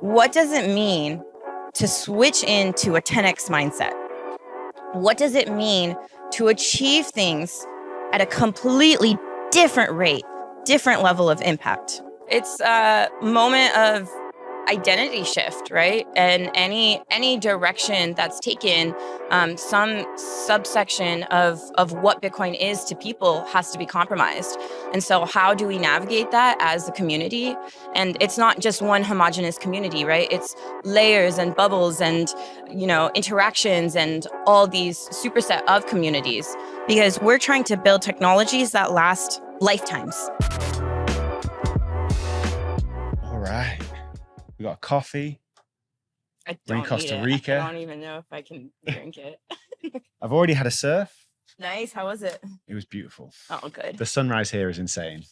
what does it mean to switch into a 10x mindset? What does it mean to achieve things at a completely different rate, different level of impact? It's a moment of identity shift, right? And any direction that's taken, some subsection of what Bitcoin is to people has to be compromised. And so how do we navigate that as a community? And it's not just one homogenous community, right? It's layers and bubbles and, interactions and all these superset of communities, because we're trying to build technologies that last lifetimes. All right. We got coffee. We're in Costa Rica. I don't even know if I can drink it. I've already had a surf. Nice. How was it? It was beautiful. Oh, good. The sunrise here is insane.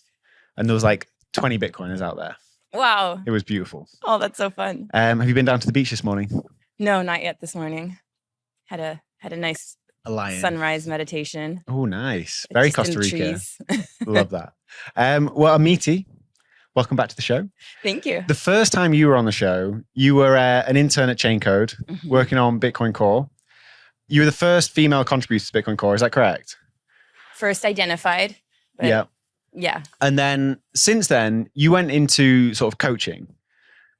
And there was like 20 Bitcoiners out there. Wow. It was beautiful. Oh, that's so fun. Have you been down to the beach this morning? No, not yet this morning. Had a nice sunrise meditation. Oh, nice. Very Costa Rica. Love that. Well, Amiti, welcome back to the show. Thank you. The first time you were on the show, you were an intern at Chaincode, working on Bitcoin Core. You were the first female contributor to Bitcoin Core. Is that correct? First identified. Yeah. Yeah. And then since then, you went into sort of coaching.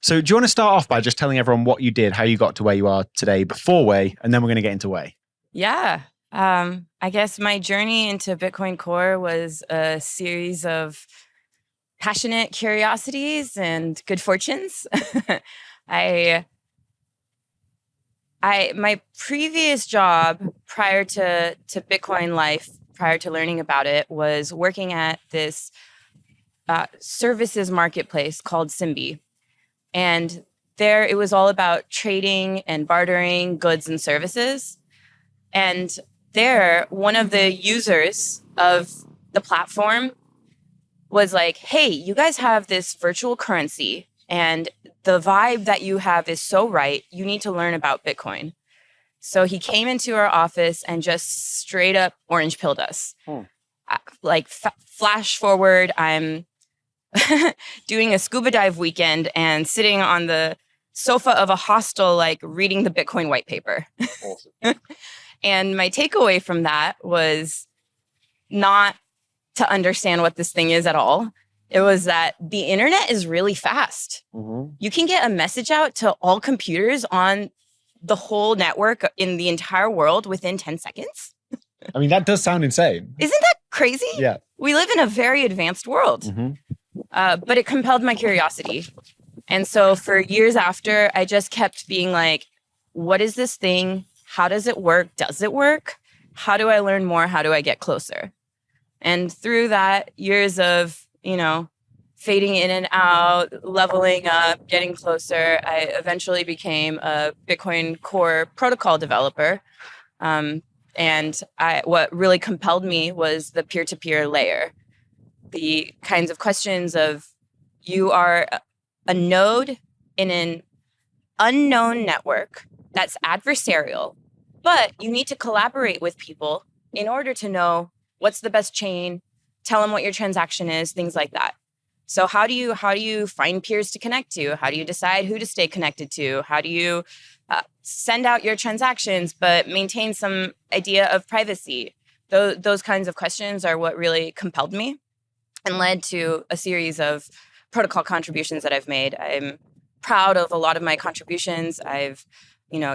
So do you want to start off by just telling everyone what you did, how you got to where you are today before Waye, and then we're going to get into Waye? Yeah. I guess my journey into Bitcoin Core was a series of passionate curiosities and good fortunes. My previous job prior to Bitcoin life, prior to learning about it, was working at this services marketplace called Simbi. And there it was all about trading and bartering goods and services. And there, one of the users of the platform was like, hey, you guys have this virtual currency and the vibe that you have is so right. You need to learn about Bitcoin. So he came into our office and just straight up orange pilled us. Flash forward, I'm doing a scuba dive weekend and sitting on the sofa of a hostel, like reading the Bitcoin white paper. Awesome. And my takeaway from that was not to understand what this thing is at all. It was that the internet is really fast. Mm-hmm. You can get a message out to all computers on the whole network in the entire world within 10 seconds. I mean, that does sound insane. Isn't that crazy? Yeah. We live in a very advanced world. Mm-hmm. But it compelled my curiosity. And so for years after, I just kept being like, what is this thing? How does it work? Does it work? How do I learn more? How do I get closer? And through that, years of, fading in and out, leveling up, getting closer, I eventually became a Bitcoin Core protocol developer. And what really compelled me was the peer-to-peer layer. The kinds of questions of, you are a node in an unknown network that's adversarial, but you need to collaborate with people in order to know what's the best chain, tell them what your transaction is, things like that. So how do you find peers to connect to? How do you decide who to stay connected to? How do you send out your transactions but maintain some idea of privacy? Those kinds of questions are what really compelled me and led to a series of protocol contributions that I've made. I'm proud of a lot of my contributions. I've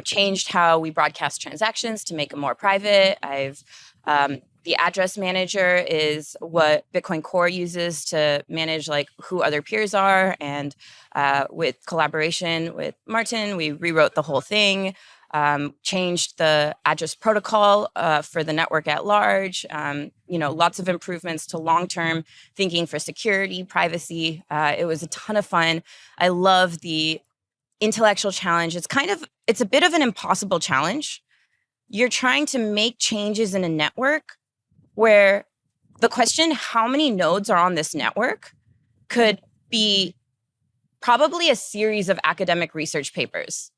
changed how we broadcast transactions to make them more private. The address manager is what Bitcoin Core uses to manage who other peers are. And with collaboration with Martin, we rewrote the whole thing, changed the address protocol for the network at large. Lots of improvements to long-term thinking for security, privacy. It was a ton of fun. I love the intellectual challenge. It's a bit of an impossible challenge. You're trying to make changes in a network where the question, how many nodes are on this network, could be probably a series of academic research papers.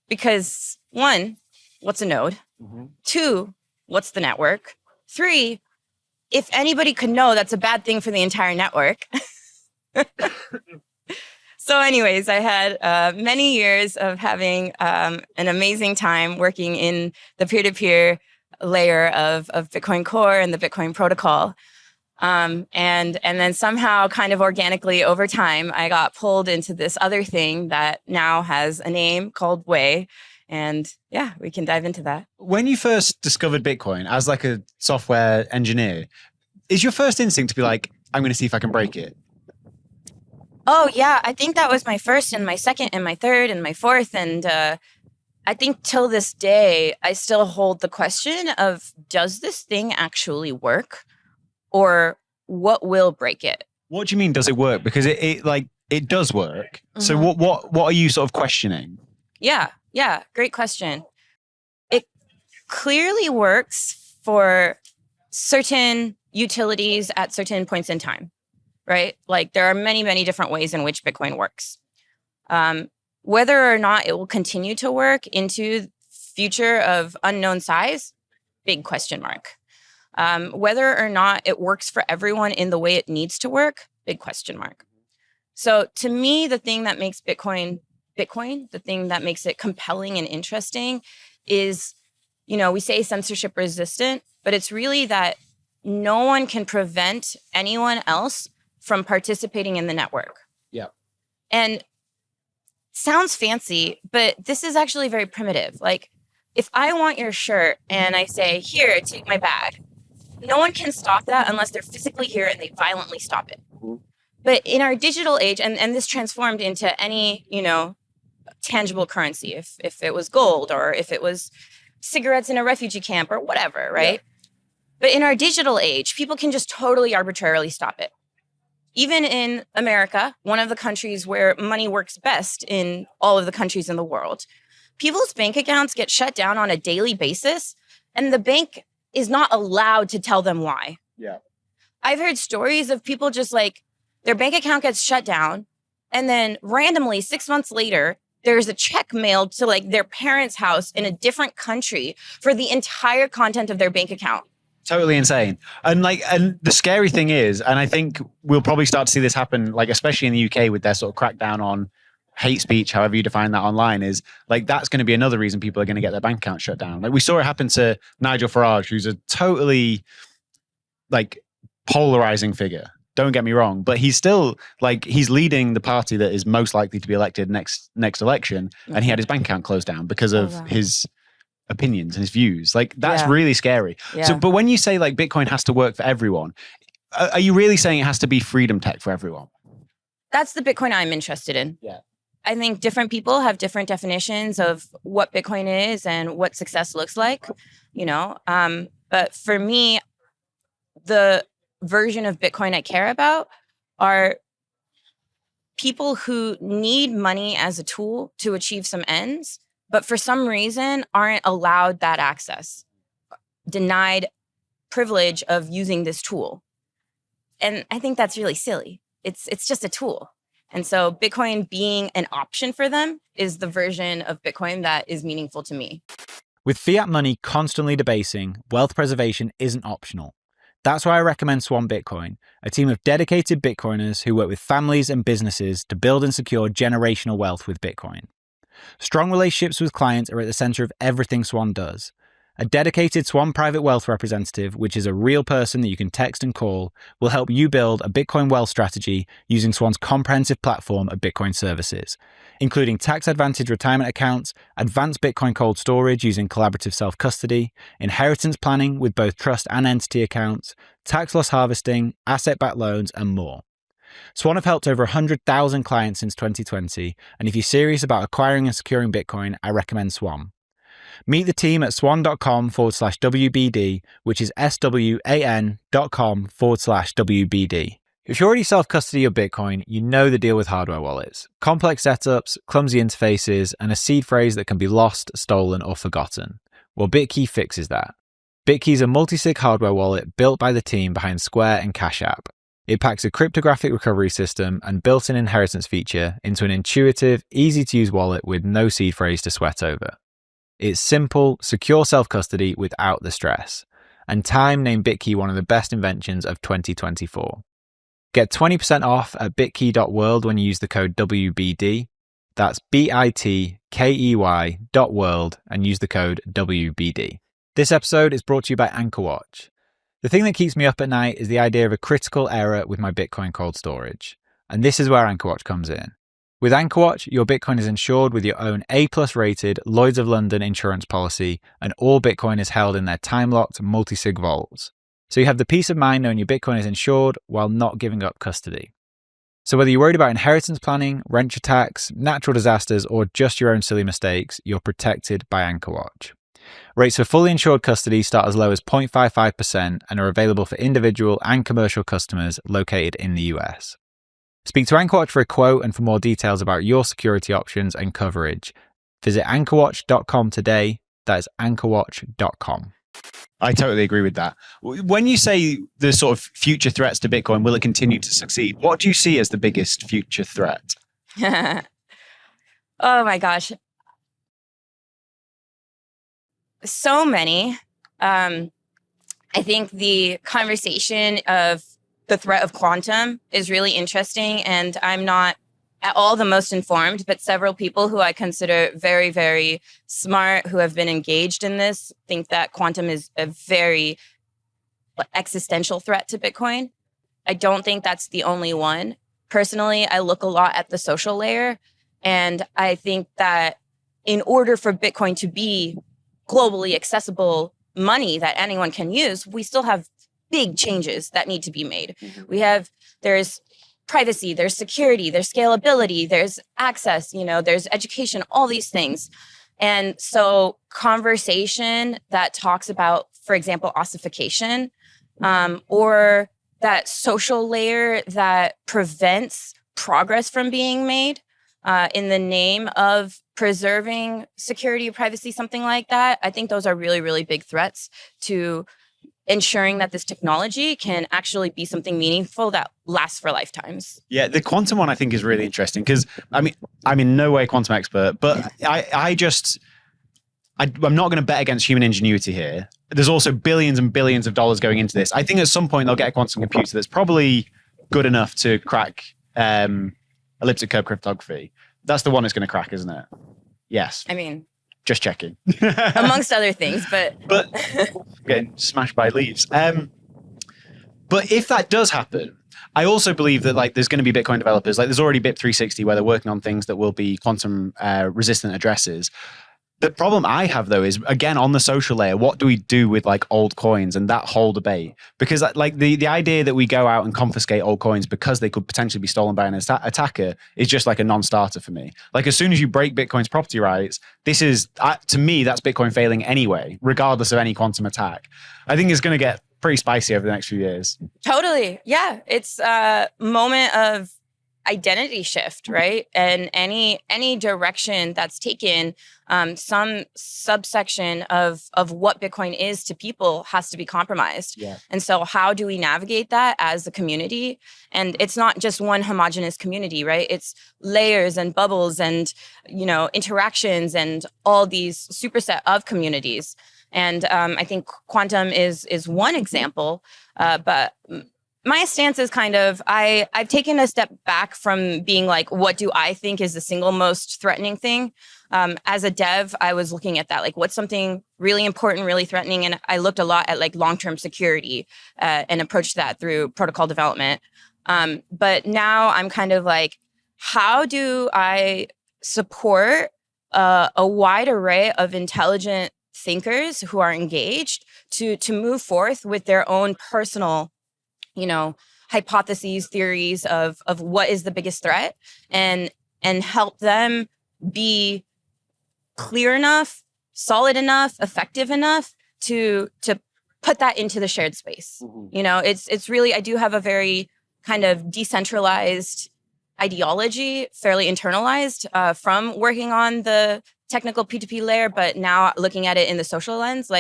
Because 1, what's a node? Mm-hmm. 2, what's the network? 3, if anybody could know, that's a bad thing for the entire network. So So anyways, I had many years of having an amazing time working in the peer-to-peer layer of Bitcoin Core and the Bitcoin protocol. And then somehow kind of organically over time, I got pulled into this other thing that now has a name called Waye. And yeah, we can dive into that. When you first discovered Bitcoin as like a software engineer, is your first instinct to be like, I'm going to see if I can break it? Oh yeah, I think that was my first and my second and my third and my fourth. And I think till this day, I still hold the question of, does this thing actually work? Or what will break it? What do you mean, does it work? Because it does work. Mm-hmm. So what are you sort of questioning? Yeah, great question. It clearly works for certain utilities at certain points in time, right? Like there are many, many different ways in which Bitcoin works. Whether or not it will continue to work into future of unknown size, big question mark. Whether or not it works for everyone in the way it needs to work, big question mark. So to me, the thing that makes Bitcoin, the thing that makes it compelling and interesting is, we say censorship resistant, but it's really that no one can prevent anyone else from participating in the network. Yeah. And sounds fancy, but this is actually very primitive. Like if I want your shirt and I say, here, take my bag, no one can stop that unless they're physically here and they violently stop it. Mm-hmm. But in our digital age, and this transformed into any, tangible currency, if it was gold or if it was cigarettes in a refugee camp or whatever, right? Yeah. But in our digital age, people can just totally arbitrarily stop it. Even in America, one of the countries where money works best in all of the countries in the world, people's bank accounts get shut down on a daily basis, and the bank is not allowed to tell them why. Yeah. I've heard stories of people just like their bank account gets shut down and then randomly 6 months later, there's a check mailed to like their parents' house in a different country for the entire content of their bank account. Totally insane. And the scary thing is, and I think we'll probably start to see this happen, like, especially in the UK with their sort of crackdown on hate speech, however you define that online, is like, that's going to be another reason people are going to get their bank account shut down. Like we saw it happen to Nigel Farage, who's a totally like polarizing figure. Don't get me wrong, but he's still like, he's leading the party that is most likely to be elected next election. And he had his bank account closed down because of his opinions and his views. Like that's really scary. Yeah. So, but when you say like Bitcoin has to work for everyone, are you really saying it has to be freedom tech for everyone? That's the Bitcoin I'm interested in. Yeah. I think different people have different definitions of what Bitcoin is and what success looks like, but for me, the version of Bitcoin I care about are people who need money as a tool to achieve some ends, but for some reason aren't allowed that access, denied privilege of using this tool. And I think that's really silly. It's just a tool. And so Bitcoin being an option for them is the version of Bitcoin that is meaningful to me. With fiat money constantly debasing, wealth preservation isn't optional. That's why I recommend Swan Bitcoin, a team of dedicated Bitcoiners who work with families and businesses to build and secure generational wealth with Bitcoin. Strong relationships with clients are at the center of everything Swan does. A dedicated Swan Private Wealth representative, which is a real person that you can text and call, will help you build a Bitcoin wealth strategy using Swan's comprehensive platform of Bitcoin services, including tax-advantaged retirement accounts, advanced Bitcoin cold storage using collaborative self-custody, inheritance planning with both trust and entity accounts, tax loss harvesting, asset-backed loans, and more. Swan have helped over 100,000 clients since 2020, and if you're serious about acquiring and securing Bitcoin, I recommend Swan. Meet the team at swan.com/WBD, which is swan.com/WBD. If you already self-custody your Bitcoin, you know the deal with hardware wallets. Complex setups, clumsy interfaces, and a seed phrase that can be lost, stolen, or forgotten. Well, Bitkey fixes that. Bitkey is a multi-sig hardware wallet built by the team behind Square and Cash App. It packs a cryptographic recovery system and built-in inheritance feature into an intuitive, easy-to-use wallet with no seed phrase to sweat over. It's simple, secure self-custody without the stress. And Time named Bitkey one of the best inventions of 2024. Get 20% off at bitkey.world when you use the code WBD. That's bitkey.world and use the code WBD. This episode is brought to you by AnchorWatch. The thing that keeps me up at night is the idea of a critical error with my Bitcoin cold storage. And this is where AnchorWatch comes in. With AnchorWatch, your Bitcoin is insured with your own A+ rated Lloyd's of London insurance policy, and all Bitcoin is held in their time-locked multi-sig vaults. So you have the peace of mind knowing your Bitcoin is insured while not giving up custody. So whether you're worried about inheritance planning, rent attacks, natural disasters, or just your own silly mistakes, you're protected by AnchorWatch. Rates for fully insured custody start as low as 0.55% and are available for individual and commercial customers located in the US. Speak to AnchorWatch for a quote and for more details about your security options and coverage. Visit anchorwatch.com today. That is anchorwatch.com. I totally agree with that. When you say the sort of future threats to Bitcoin, will it continue to succeed? What do you see as the biggest future threat? Oh my gosh. So many. I think the conversation of the threat of quantum is really interesting, and I'm not at all the most informed, but several people who I consider very, very smart who have been engaged in this think that quantum is a very existential threat to Bitcoin. I don't think that's the only one. Personally, I look a lot at the social layer, and I think that in order for Bitcoin to be globally accessible money that anyone can use, we still have big changes that need to be made. There's privacy, there's security, there's scalability, there's access, there's education, all these things. And so conversation that talks about, for example, ossification, or that social layer that prevents progress from being made in the name of preserving security, privacy, something like that. I think those are really, really big threats to ensuring that this technology can actually be something meaningful that lasts for lifetimes. Yeah, the quantum one I think is really interesting because I'm in no way a quantum expert, but I'm not going to bet against human ingenuity here. There's also billions and billions of dollars going into this. I think at some point they'll get a quantum computer that's probably good enough to crack elliptic curve cryptography. That's the one that's going to crack, isn't it? Yes. I mean, just checking. amongst other things, but getting smashed by leaves. But if that does happen, I also believe that there's going to be Bitcoin developers. There's already BIP360 where they're working on things that will be quantum resistant addresses. The problem I have though is, again, on the social layer, what do we do with old coins and that whole debate? Because the idea that we go out and confiscate old coins because they could potentially be stolen by an attacker is just a non-starter for me. As soon as you break Bitcoin's property rights, this is, to me, that's Bitcoin failing anyway, regardless of any quantum attack. I think it's going to get pretty spicy over the next few years. Totally. Yeah. It's a moment of identity shift, right? And any direction that's taken, some subsection of what Bitcoin is to people has to be compromised. Yeah. And so how do we navigate that as a community? And it's not just one homogenous community, right? It's layers and bubbles and, interactions and all these superset of communities. And I think quantum is one example, but my stance is kind of, I've taken a step back from being what do I think is the single most threatening thing? As a dev, I was looking at that, what's something really important, really threatening? And I looked a lot at long-term security and approached that through protocol development. But now I'm kind of how do I support a wide array of intelligent thinkers who are engaged to move forth with their own personal hypotheses, theories of what is the biggest threat and help them be clear enough, solid enough, effective enough to put that into the shared space. Mm-hmm. It's really, I do have a very kind of decentralized ideology, fairly internalized from working on the technical P2P layer, but now looking at it in the social lens,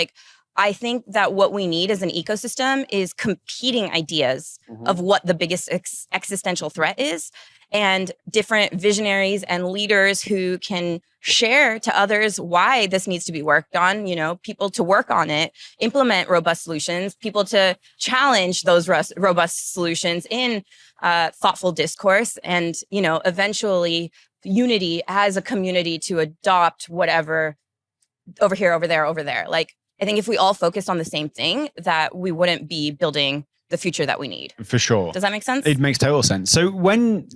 I think that what we need as an ecosystem is competing ideas of what the biggest existential threat is, and different visionaries and leaders who can share to others why this needs to be worked on, people to work on it, implement robust solutions, people to challenge those robust solutions in thoughtful discourse, and, eventually unity as a community to adopt whatever over here, over there. Like, I think if we all focused on the same thing, that we wouldn't be building the future that we need. For sure. Does that make sense? It makes total sense. So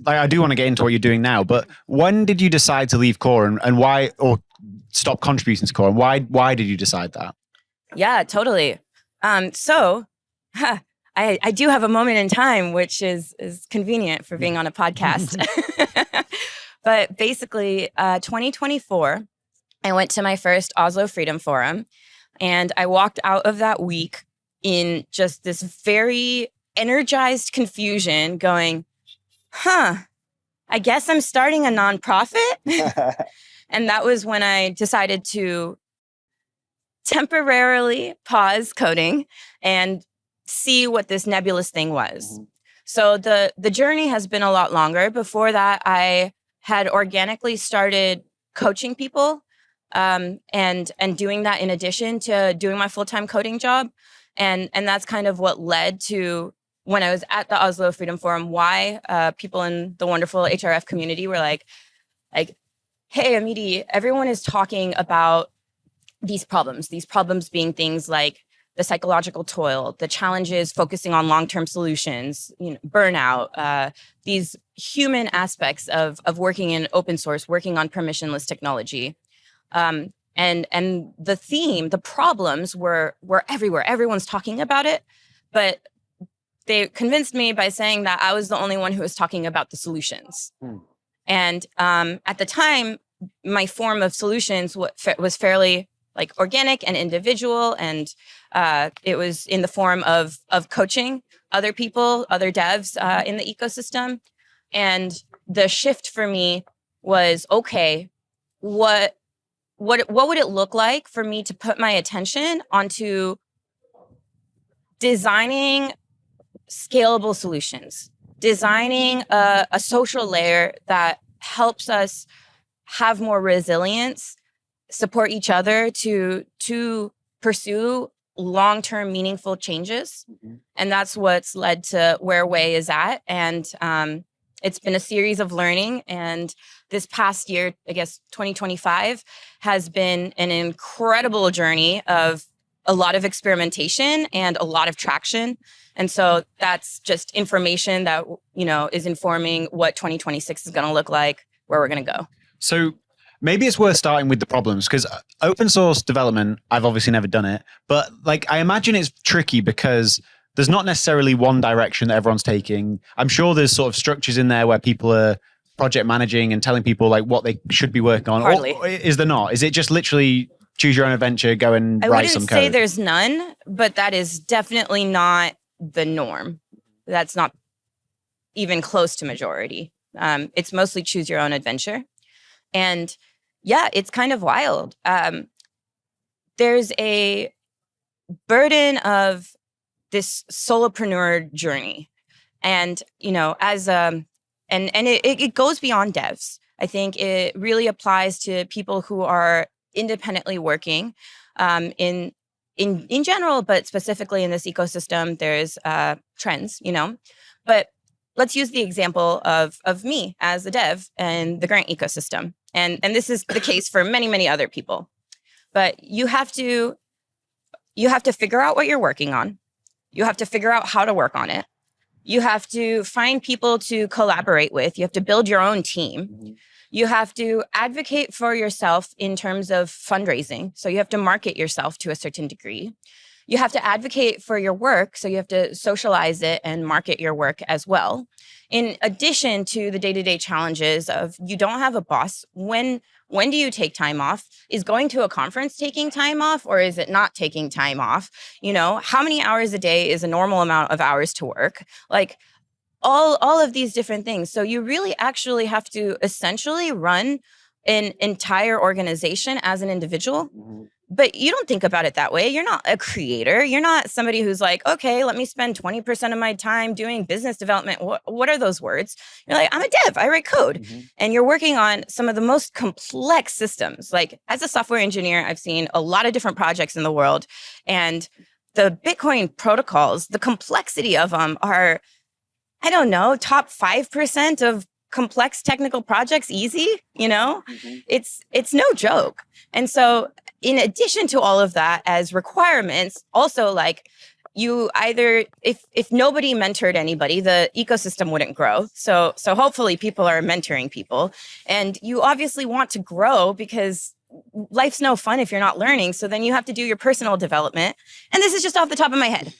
I do want to get into what you're doing now, but when did you decide to leave core and why, or stop contributing to core, and why did you decide that? Yeah, totally. So I do have a moment in time, which is convenient for being on a podcast. But basically, 2024, I went to my first Oslo Freedom Forum, and I walked out of that week in just this very energized confusion going, I guess I'm starting a nonprofit. And that was when I decided to temporarily pause coding and see what this nebulous thing was. So the journey has been a lot longer. Before that, I had organically started coaching people and doing that in addition to doing my full-time coding job. And that's kind of what led to, when I was at the Oslo Freedom Forum, why people in the wonderful HRF community were like, hey, Amiti, everyone is talking about these problems being things like the psychological toil, the challenges focusing on long-term solutions, burnout, these human aspects of working in open source, working on permissionless technology. And the theme, the problems were everywhere. Everyone's talking about it, but they convinced me by saying that I was the only one who was talking about the solutions. And at the time, my form of solutions was fairly organic and individual, and it was in the form of coaching other people, other devs in the ecosystem. And the shift for me was, okay, what would it look like for me to put my attention onto designing scalable solutions, designing a social layer that helps us have more resilience, support each other to pursue long-term meaningful changes. And that's what's led to where Waye is at. And it's been a series of learning. And this past year, I guess 2025, has been an incredible journey of a lot of experimentation and a lot of traction. And so that's just information that, is informing what 2026 is going to look like, where we're going to go. So maybe it's worth starting with the problems, because open source development, I've obviously never done it, but I imagine it's tricky because there's not necessarily one direction that everyone's taking. I'm sure there's sort of structures in there where people are project managing and telling people what they should be working on. Hardly. Or is there not? Is it just literally choose your own adventure, go and write some code? I wouldn't say there's none, but that is definitely not the norm. That's not even close to majority. It's mostly choose your own adventure. And yeah, it's kind of wild. There's a burden of this solopreneur journey. And, it goes beyond devs. I think it really applies to people who are independently working in general, but specifically in this ecosystem. There's trends, but let's use the example of me as a dev and the grant ecosystem. And this is the case for many, many other people. But you have to figure out what you're working on. You have to figure out how to work on it. You have to find people to collaborate with. You have to build your own team. You have to advocate for yourself in terms of fundraising. So you have to market yourself to a certain degree. You have to advocate for your work. So you have to socialize it and market your work as well. In addition to the day-to-day challenges of you don't have a boss. When do you take time off? Is going to a conference taking time off, or is it not taking time off? How many hours a day is a normal amount of hours to work? All of these different things. So you really actually have to essentially run an entire organization as an individual. But you don't think about it that way. You're not a creator. You're not somebody who's like, okay, let me spend 20% of my time doing business development. What are those words? You're like, I'm a dev. I write code. And you're working on some of the most complex systems. Like as a software engineer, I've seen a lot of different projects in the world. And the Bitcoin protocols, the complexity of them are, I don't know, top 5% of complex technical projects easy, It's no joke. And so in addition to all of that as requirements, also like you either, if nobody mentored anybody, the ecosystem wouldn't grow. So hopefully people are mentoring people, and you obviously want to grow because life's no fun if you're not learning. So then you have to do your personal development. And this is just off the top of my head.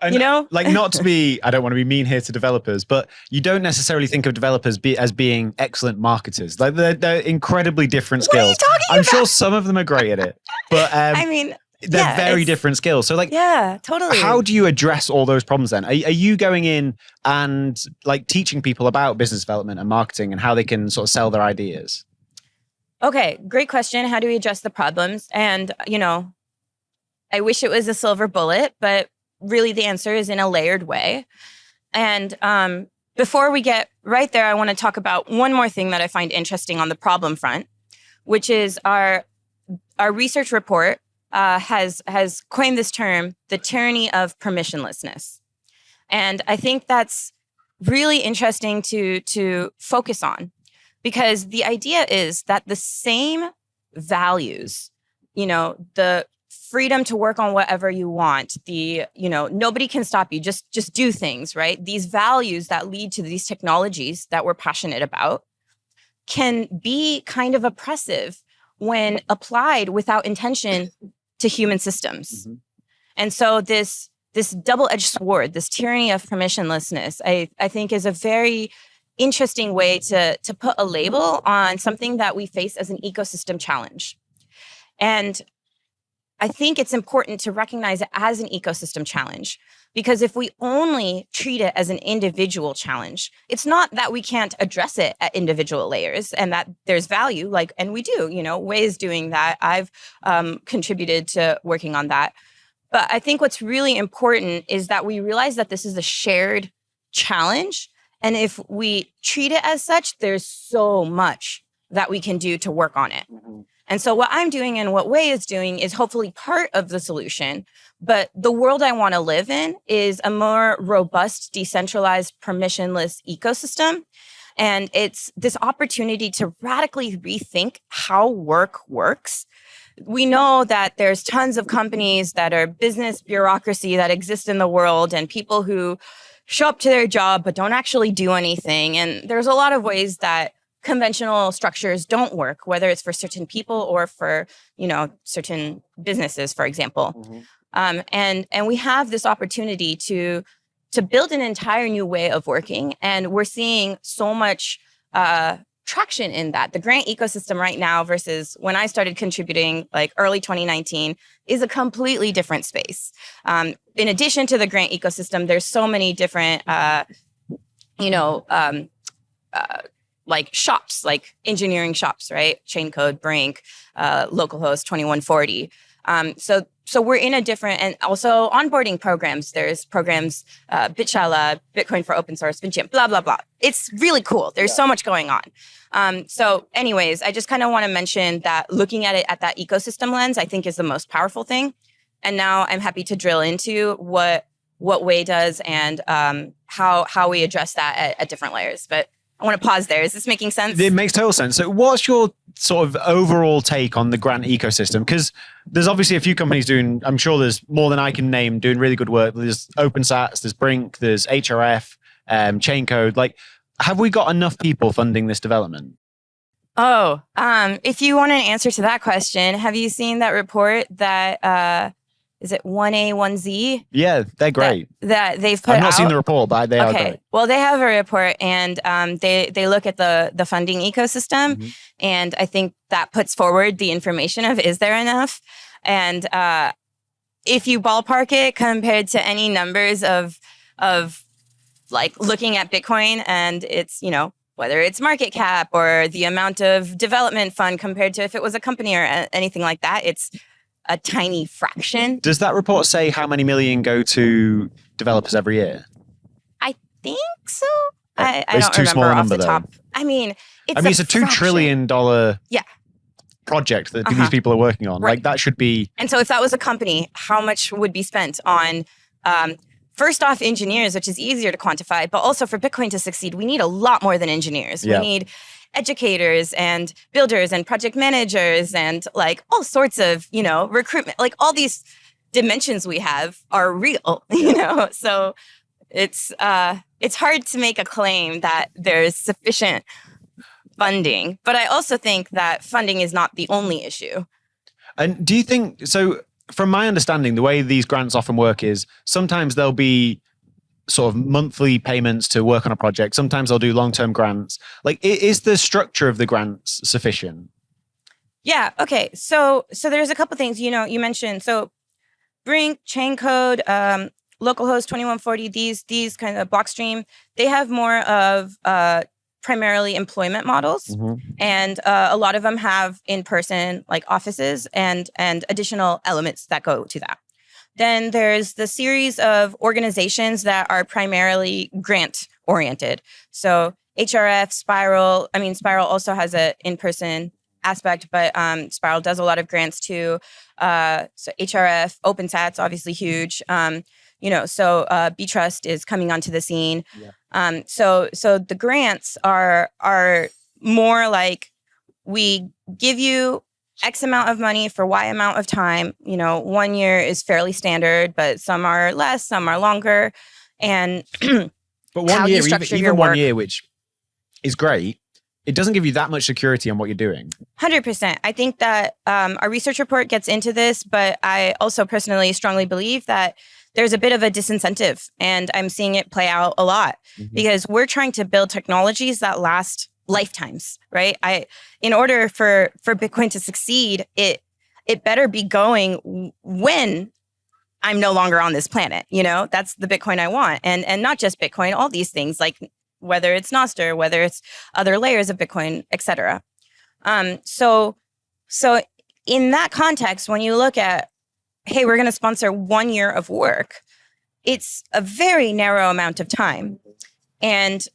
And like, not to be, I don't want to be mean here to developers, but you don't necessarily think of developers as being excellent marketers. Like they're incredibly different skills. What are you talking I'm about? sure some of them are great at it, but I mean, they're very different skills. So like, yeah, totally. How do you address all those problems then? Are you going in and like teaching people about business development and marketing and how they can sort of sell their ideas? Okay, great question. How do we address the problems? And, I wish it was a silver bullet, but really the answer is in a layered way. And before we get right there, I want to talk about one more thing that I find interesting on the problem front, which is our research report has coined this term, the tyranny of permissionlessness. And I think that's really interesting to focus on, because the idea is that the same values, the freedom to work on whatever you want, nobody can stop you, just do things, right? These values that lead to these technologies that we're passionate about can be kind of oppressive when applied without intention to human systems. And so this double-edged sword, this tyranny of permissionlessness, I think is a very interesting way to put a label on something that we face as an ecosystem challenge. And I think it's important to recognize it as an ecosystem challenge, because if we only treat it as an individual challenge, it's not that we can't address it at individual layers and that there's value, and we do, Waye is doing that. I've contributed to working on that. But I think what's really important is that we realize that this is a shared challenge. And if we treat it as such, there's so much that we can do to work on it. And so what I'm doing and what Waye is doing is hopefully part of the solution. But the world I want to live in is a more robust, decentralized, permissionless ecosystem. And it's this opportunity to radically rethink how work works. We know that there's tons of companies that are business bureaucracy that exist in the world, and people who show up to their job but don't actually do anything. And there's a lot of ways that conventional structures don't work, whether it's for certain people or for, certain businesses, for example. And we have this opportunity to build an entire new way of working. And we're seeing so much traction in that. The grant ecosystem right now versus when I started contributing, like early 2019, is a completely different space. In addition to the grant ecosystem, there's so many different, like shops, like engineering shops, right? Chaincode, Brink, localhost 2140. So we're in a different, and also onboarding programs. There's programs, Bitshala, Bitcoin for open source, Vincent, blah, blah, blah. It's really cool. There's so much going on. So anyways, I just kind of want to mention that looking at it at that ecosystem lens, I think is the most powerful thing. And now I'm happy to drill into what Waye does and how we address that at different layers. But I want to pause there. Is this making sense? It makes total sense. So what's your sort of overall take on the grant ecosystem? Because there's obviously a few companies doing, I'm sure there's more than I can name, doing really good work. There's OpenSats, there's Brink, there's HRF, Chaincode. Like, have we got enough people funding this development? Oh, if you want an answer to that question, have you seen that report that, is it 1A, 1Z? Yeah, they're great. That they've put out. I've not seen the report, but they are great. Well, they have a report, and they look at the funding ecosystem, and I think that puts forward the information of, is there enough? And if you ballpark it compared to any numbers of like looking at Bitcoin and it's, whether it's market cap or the amount of development fund compared to if it was a company or anything like that, it's a tiny fraction. Does that report say how many million go to developers every year? I think so. I It's don't too remember small a off number, the top. I mean, it's a $2 trillion project that these people are working on. Right. Like that should be. And so if that was a company, how much would be spent on, first off, engineers, which is easier to quantify, but also for Bitcoin to succeed, we need a lot more than engineers. Yeah. We need educators and builders and project managers and like all sorts of, recruitment, like all these dimensions we have are real, So it's hard to make a claim that there's sufficient funding, but I also think that funding is not the only issue. And do you think so? From my understanding, the way these grants often work is sometimes there'll be sort of monthly payments to work on a project. Sometimes they'll do long-term grants. Like, is the structure of the grants sufficient? Yeah. Okay. So there's a couple things. You mentioned Brink, Chaincode, localhost 2140. These kind of Blockstream. They have more of primarily employment models, and a lot of them have in-person like offices and additional elements that go to that. Then there's the series of organizations that are primarily grant oriented. So HRF, Spiral. I mean, Spiral also has an in-person aspect, but Spiral does a lot of grants too. So HRF, OpenSat's obviously huge. BTrust is coming onto the scene. Yeah. So the grants are more like we give you X amount of money for Y amount of time. 1 year is fairly standard, but some are less, some are longer. And but 1 year, even 1 year, which is great, it doesn't give you that much security on what you're doing. 100%. I think that our research report gets into this, but I also personally strongly believe that there's a bit of a disincentive, and I'm seeing it play out a lot because we're trying to build technologies that last lifetimes, right? In order for Bitcoin to succeed, it better be going when I'm no longer on this planet. That's the Bitcoin I want, and not just Bitcoin, all these things, like whether it's Nostr, whether it's other layers of Bitcoin, etc. So in that context, when you look at, hey, we're going to sponsor 1 year of work, it's a very narrow amount of time. And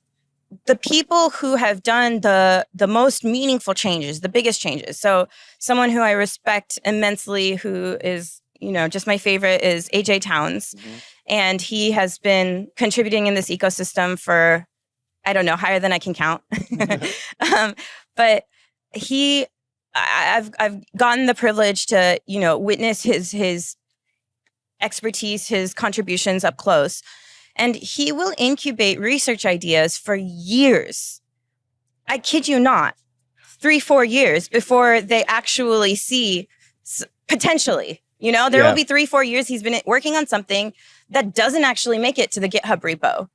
the people who have done the most meaningful changes, the biggest changes. So someone who I respect immensely, who is, just my favorite, is AJ Towns. And he has been contributing in this ecosystem for, I don't know, higher than I can count. But I've gotten the privilege to, witness his expertise, his contributions up close. And he will incubate research ideas for years. I kid you not, 3-4 years before they actually see potentially, there will be 3-4 years he's been working on something that doesn't actually make it to the GitHub repo.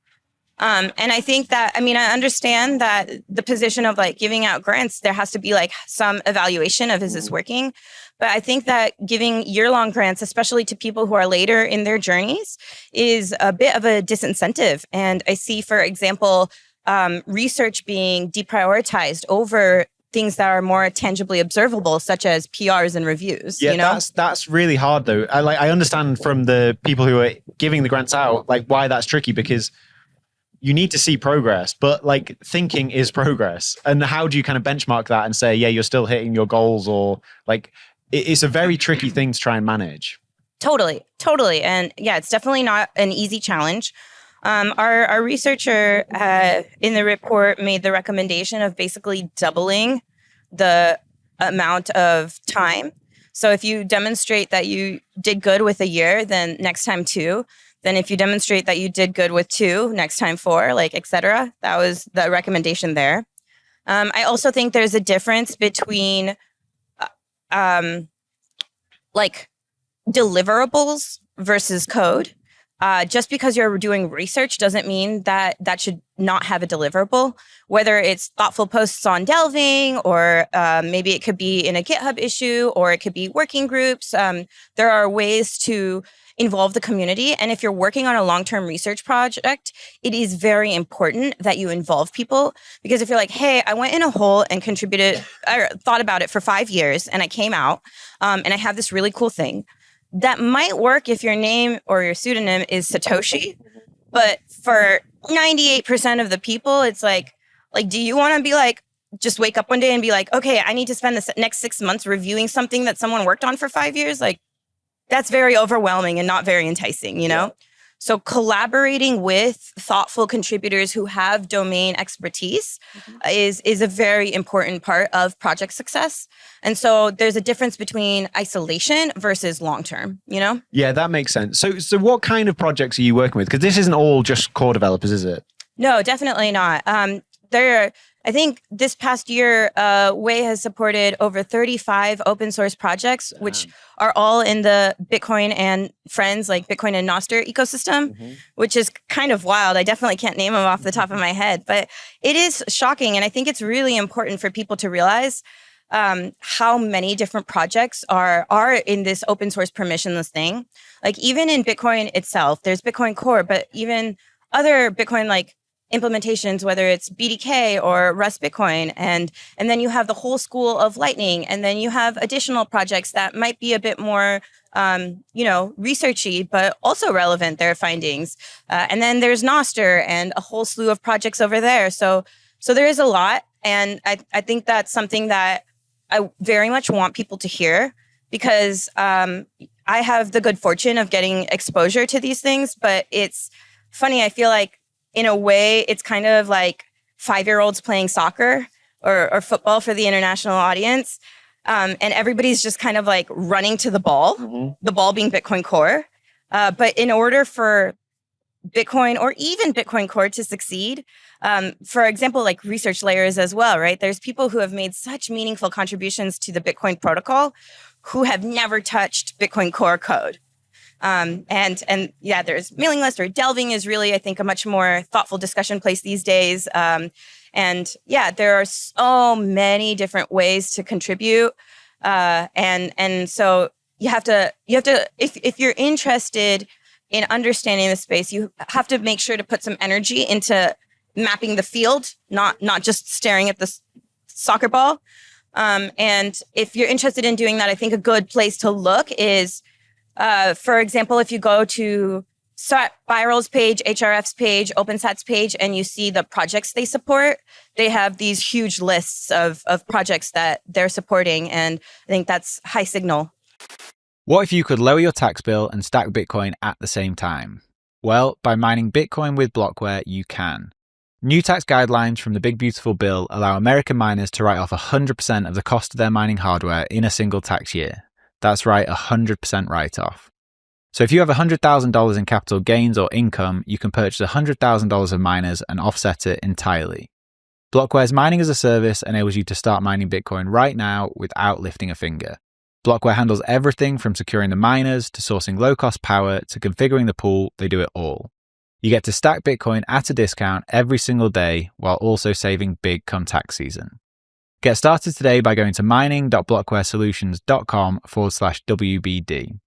And I think that, I understand that the position of like giving out grants, there has to be like some evaluation of is this working? But I think that giving year-long grants, especially to people who are later in their journeys, is a bit of a disincentive. And I see, for example, research being deprioritized over things that are more tangibly observable, such as PRs and reviews. Yeah, that's really hard though. I understand from the people who are giving the grants out, like why that's tricky, because you need to see progress, but like thinking is progress. And how do you kind of benchmark that and say, yeah, you're still hitting your goals, or like it's a very tricky thing to try and manage. Totally. And yeah, it's definitely not an easy challenge. Our researcher in the report made the recommendation of basically doubling the amount of time. So if you demonstrate that you did good with a year, then next time 2. Then if you demonstrate that you did good with 2, next time 4, like, et cetera. That was the recommendation there. I also think there's a difference between like deliverables versus code. just because you're doing research doesn't mean that that should not have a deliverable, whether it's thoughtful posts on delving, or maybe it could be in a GitHub issue, or it could be working groups. There are ways to involve the community. And if you're working on a long-term research project, it is very important that you involve people, because if you're like, hey, I went in a hole and contributed or thought about it for 5 years and I came out and I have this really cool thing, that might work if your name or your pseudonym is Satoshi. But for 98% of the people, it's like, do you want to be like, just wake up one day and be like, okay, I need to spend the next 6 months reviewing something that someone worked on for 5 years? Like, that's very overwhelming and not very enticing, you know? So collaborating with thoughtful contributors who have domain expertise is a very important part of project success. And so there's a difference between isolation versus long-term, you know? Yeah, that makes sense. So what kind of projects are you working with? Because this isn't all just core developers, is it? No, definitely not. I think this past year, Waye has supported over 35 open source projects, which are all in the Bitcoin and Friends, like Bitcoin and Nostr ecosystem, which is kind of wild. I definitely can't name them off the top of my head, but it is shocking. And I think it's really important for people to realize how many different projects are in this open source permissionless thing. Like even in Bitcoin itself, there's Bitcoin Core, but even other Bitcoin like implementations, whether it's BDK or Rust Bitcoin, and then you have the whole school of Lightning, and then you have additional projects that might be a bit more, researchy, but also relevant, their findings. And then there's Nostr and a whole slew of projects over there. So there is a lot, and I think that's something that I very much want people to hear, because I have the good fortune of getting exposure to these things, but it's funny. I feel like in a way, it's kind of like 5-year-olds playing soccer or football for the international audience. And everybody's just kind of like running to the ball being Bitcoin Core. But in order for Bitcoin or even Bitcoin Core to succeed, for example, like research layers as well, right? There's people who have made such meaningful contributions to the Bitcoin protocol who have never touched Bitcoin Core code. And yeah, there's mailing list, or delving is really, I think, a much more thoughtful discussion place these days. And yeah, there are so many different ways to contribute. And so you have to, if you're interested in understanding the space, you have to make sure to put some energy into mapping the field, not just staring at the soccer ball. And if you're interested in doing that, I think a good place to look is, for example, if you go to Spiral's page, HRF's page, OpenSat's page, and you see the projects they support, they have these huge lists of projects that they're supporting. And I think that's high signal. What if you could lower your tax bill and stack Bitcoin at the same time? Well, by mining Bitcoin with Blockware, you can. New tax guidelines from the Big Beautiful Bill allow American miners to write off 100% of the cost of their mining hardware in a single tax year. That's right, 100% write-off. So if you have $100,000 in capital gains or income, you can purchase $100,000 of miners and offset it entirely. Blockware's mining as a service enables you to start mining Bitcoin right now without lifting a finger. Blockware handles everything from securing the miners to sourcing low-cost power to configuring the pool. They do it all. You get to stack Bitcoin at a discount every single day while also saving big come tax season. Get started today by going to mining.blockwaresolutions.com/WBD.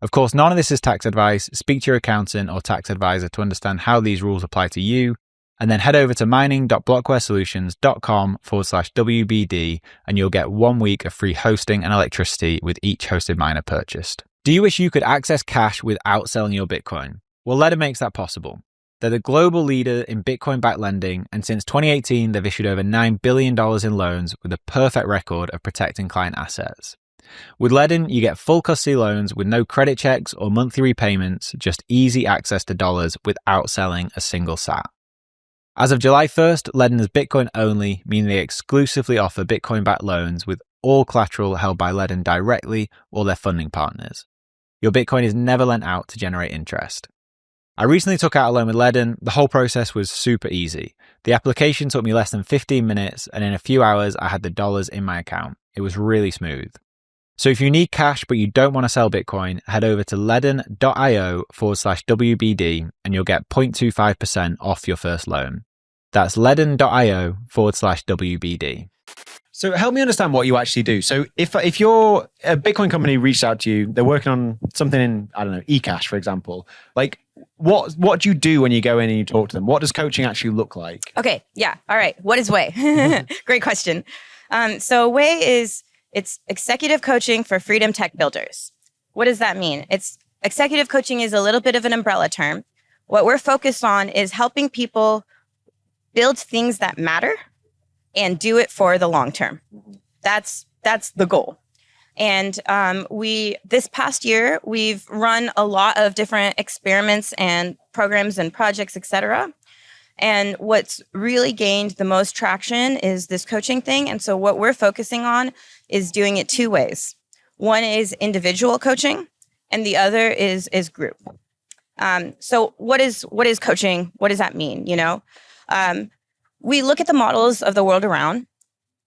Of course, none of this is tax advice. Speak to your accountant or tax advisor to understand how these rules apply to you, and then head over to mining.blockwaresolutions.com/WBD and you'll get 1 week of free hosting and electricity with each hosted miner purchased. Do you wish you could access cash without selling your Bitcoin? Well, Ledger makes that possible. They're the global leader in Bitcoin-backed lending, and since 2018, they've issued over $9 billion in loans with a perfect record of protecting client assets. With Ledden, you get full custody loans with no credit checks or monthly repayments, just easy access to dollars without selling a single sat. As of July 1st, Ledden is Bitcoin only, meaning they exclusively offer Bitcoin-backed loans with all collateral held by Ledden directly or their funding partners. Your Bitcoin is never lent out to generate interest. I recently took out a loan with Ledden. The whole process was super easy. The application took me less than 15 minutes, and in a few hours, I had the dollars in my account. It was really smooth. So if you need cash but you don't want to sell Bitcoin, head over to ledn.io/WBD and you'll get 0.25% off your first loan. That's ledn.io/WBD. So help me understand what you actually do. So if you're a Bitcoin company reached out to you, they're working on something in, I don't know, eCash, for example, like what do you do when you go in and you talk to them? What does coaching actually look like? Okay. Yeah. All right. What is Waye? Great question. So Waye it's executive coaching for freedom tech builders. What does that mean? Executive coaching is a little bit of an umbrella term. What we're focused on is helping people build things that matter and do it for the long term. That's the goal. And this past year, we've run a lot of different experiments and programs and projects, et cetera. And what's really gained the most traction is this coaching thing. And so what we're focusing on is doing it two ways. One is individual coaching, and the other is group. So what is coaching? What does that mean? We look at the models of the world around.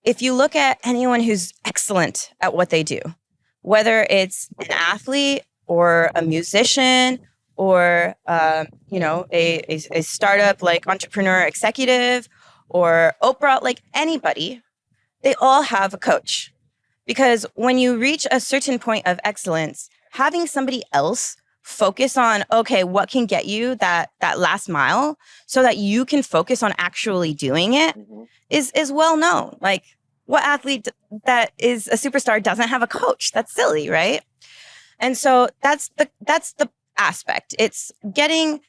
If you look at anyone who's excellent at what they do, whether it's an athlete or a musician or a startup like entrepreneur executive or Oprah, like anybody, they all have a coach. Because when you reach a certain point of excellence, having somebody else focus on, okay, what can get you that last mile so that you can focus on actually doing it is well known. Like, what athlete that is a superstar doesn't have a coach? That's silly, right? And so that's the aspect. It's getting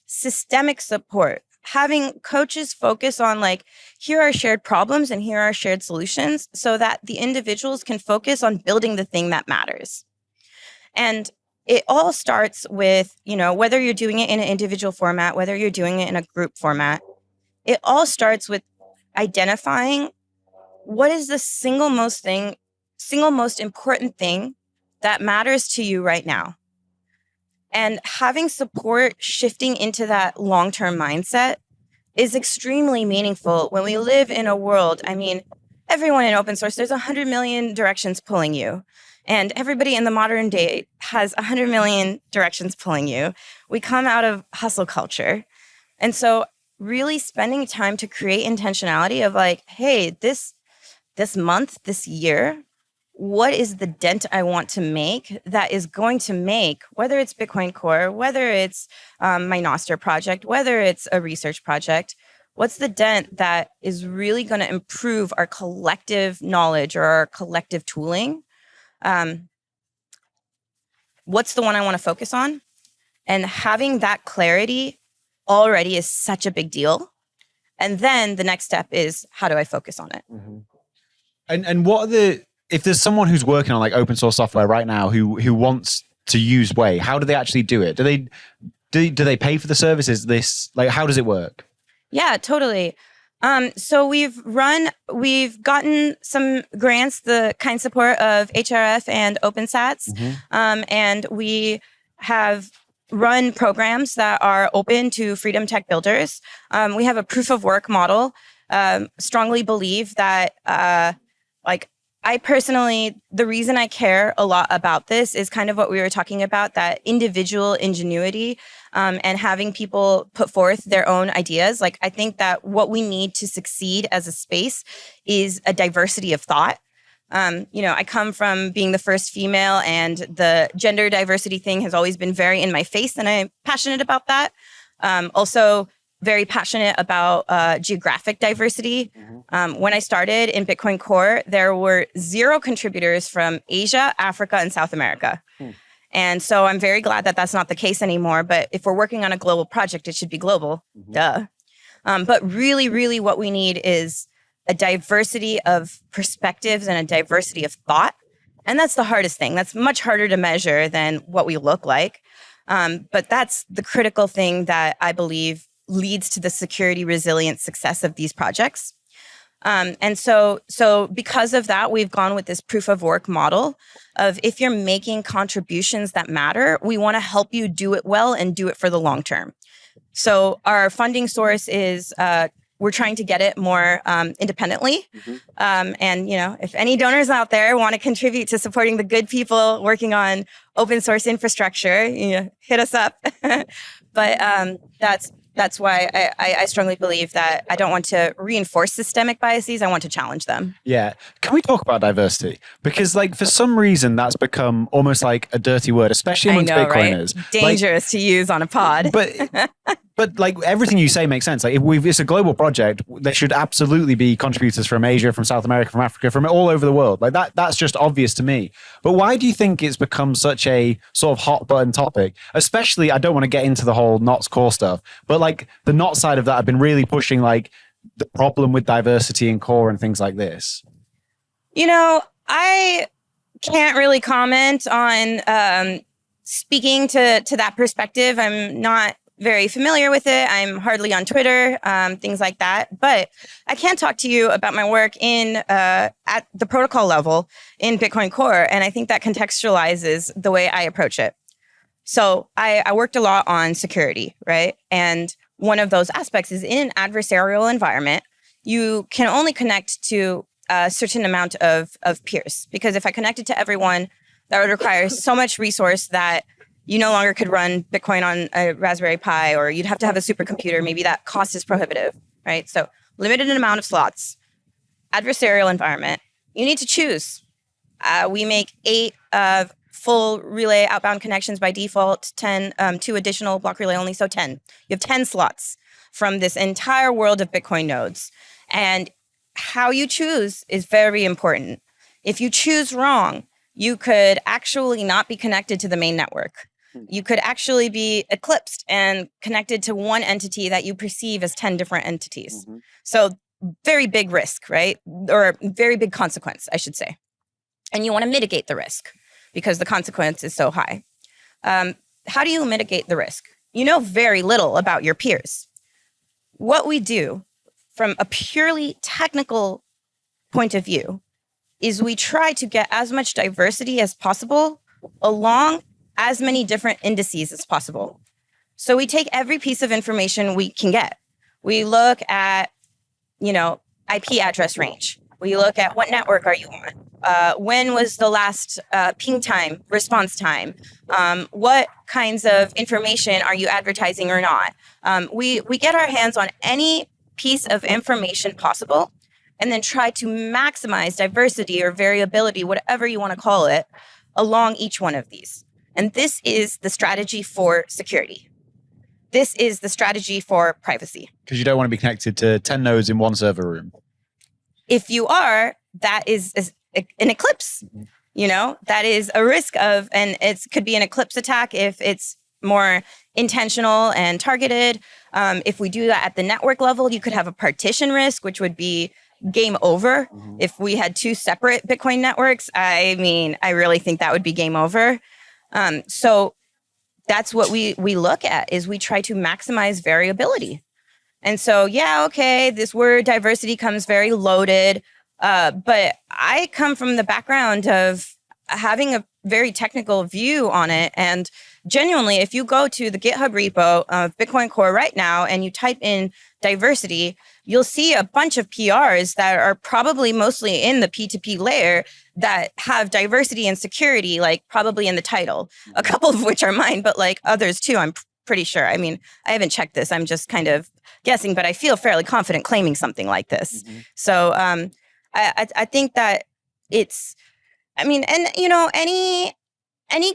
systemic support, having coaches focus on like, here are shared problems and here are shared solutions so that the individuals can focus on building the thing that matters. And it all starts with, whether you're doing it in an individual format, whether you're doing it in a group format, it all starts with identifying what is the single most important thing that matters to you right now. And having support shifting into that long-term mindset is extremely meaningful when we live in a world. I mean, everyone in open source, there's 100 million directions pulling you. And everybody in the modern day has 100 million directions pulling you. We come out of hustle culture. And so really spending time to create intentionality of like, hey, this month, this year, what is the dent I want to make that is going to make, whether it's Bitcoin Core, whether it's my Noster project, whether it's a research project, what's the dent that is really going to improve our collective knowledge or our collective tooling? What's the one I want to focus on? And having that clarity already is such a big deal. And then the next step is, how do I focus on it? Mm-hmm. And what are if there's someone who's working on like open source software right now who wants to use Waye, how do they actually do it? Do they pay for the services? How does it work? Yeah, totally. So we've gotten some grants, the kind support of HRF and OpenSats. Mm-hmm. And we have run programs that are open to freedom tech builders. We have a proof of work model. Strongly believe that, I personally, the reason I care a lot about this is kind of what we were talking about, that individual ingenuity and having people put forth their own ideas. Like, I think that what we need to succeed as a space is a diversity of thought. I come from being the first female, and the gender diversity thing has always been very in my face, and I'm passionate about that. Also, very passionate about geographic diversity. Mm-hmm. When I started in Bitcoin Core, there were 0 contributors from Asia, Africa, and South America. And so I'm very glad that that's not the case anymore. But if we're working on a global project, it should be global. Mm-hmm. Duh. But really, really what we need is a diversity of perspectives and a diversity of thought. And that's the hardest thing. That's much harder to measure than what we look like. But that's the critical thing that I believe leads to the security, resilient success of these projects. And so because of that, we've gone with this proof of work model of, if you're making contributions that matter, we want to help you do it well and do it for the long term. So our funding source is we're trying to get it more independently. And, if any donors out there want to contribute to supporting the good people working on open source infrastructure, hit us up. But that's why I strongly believe that I don't want to reinforce systemic biases. I want to challenge them. Yeah. Can we talk about diversity? Because for some reason that's become almost like a dirty word, especially amongst Bitcoiners. Right? Dangerous to use on a pod. But everything you say makes sense. If it's a global project, there should absolutely be contributors from Asia, from South America, from Africa, from all over the world. That's just obvious to me. But why do you think it's become such a sort of hot button topic? Especially, I don't want to get into the whole NOT's core stuff, but the NOT side of that, I've been really pushing the problem with diversity in core and things like this. I can't really comment on speaking to that perspective. I'm not very familiar with it. I'm hardly on Twitter, things like that. But I can talk to you about my work at the protocol level in Bitcoin Core. And I think that contextualizes the way I approach it. So I worked a lot on security, right? And one of those aspects is in an adversarial environment, you can only connect to a certain amount of peers. Because if I connected to everyone, that would require so much resource that you no longer could run Bitcoin on a Raspberry Pi, or you'd have to have a supercomputer. Maybe that cost is prohibitive, right? So limited amount of slots, adversarial environment. You need to choose. We make 8 full relay outbound connections by default, 10, 2 additional block relay only, so 10. You have 10 slots from this entire world of Bitcoin nodes. And how you choose is very important. If you choose wrong, you could actually not be connected to the main network. You could actually be eclipsed and connected to one entity that you perceive as 10 different entities. So very big risk, right? Or very big consequence, I should say. And you want to mitigate the risk because the consequence is so high. How do you mitigate the risk? You know very little about your peers. What we do from a purely technical point of view is we try to get as much diversity as possible along as many different indices as possible. So we take every piece of information we can get. We look at, IP address range. We look at what network are you on? When was the last ping time, response time? What kinds of information are you advertising or not? We get our hands on any piece of information possible and then try to maximize diversity or variability, whatever you want to call it, along each one of these. And this is the strategy for security. This is the strategy for privacy. Because you don't want to be connected to 10 nodes in one server room. If you are, that is an eclipse. That is a risk of, and it could be an eclipse attack if it's more intentional and targeted. If we do that at the network level, you could have a partition risk, which would be game over. If we had 2 separate Bitcoin networks, I really think that would be game over. So that's what we look at, is we try to maximize variability. And so, this word diversity comes very loaded. But I come from the background of having a very technical view on it. And genuinely, if you go to the GitHub repo of Bitcoin Core right now and you type in diversity, you'll see a bunch of PRs that are probably mostly in the P2P layer that have diversity and security, probably in the title, a couple of which are mine, but others too, I'm pretty sure. I haven't checked this. I'm just kind of guessing, but I feel fairly confident claiming something like this. So I think that it's, any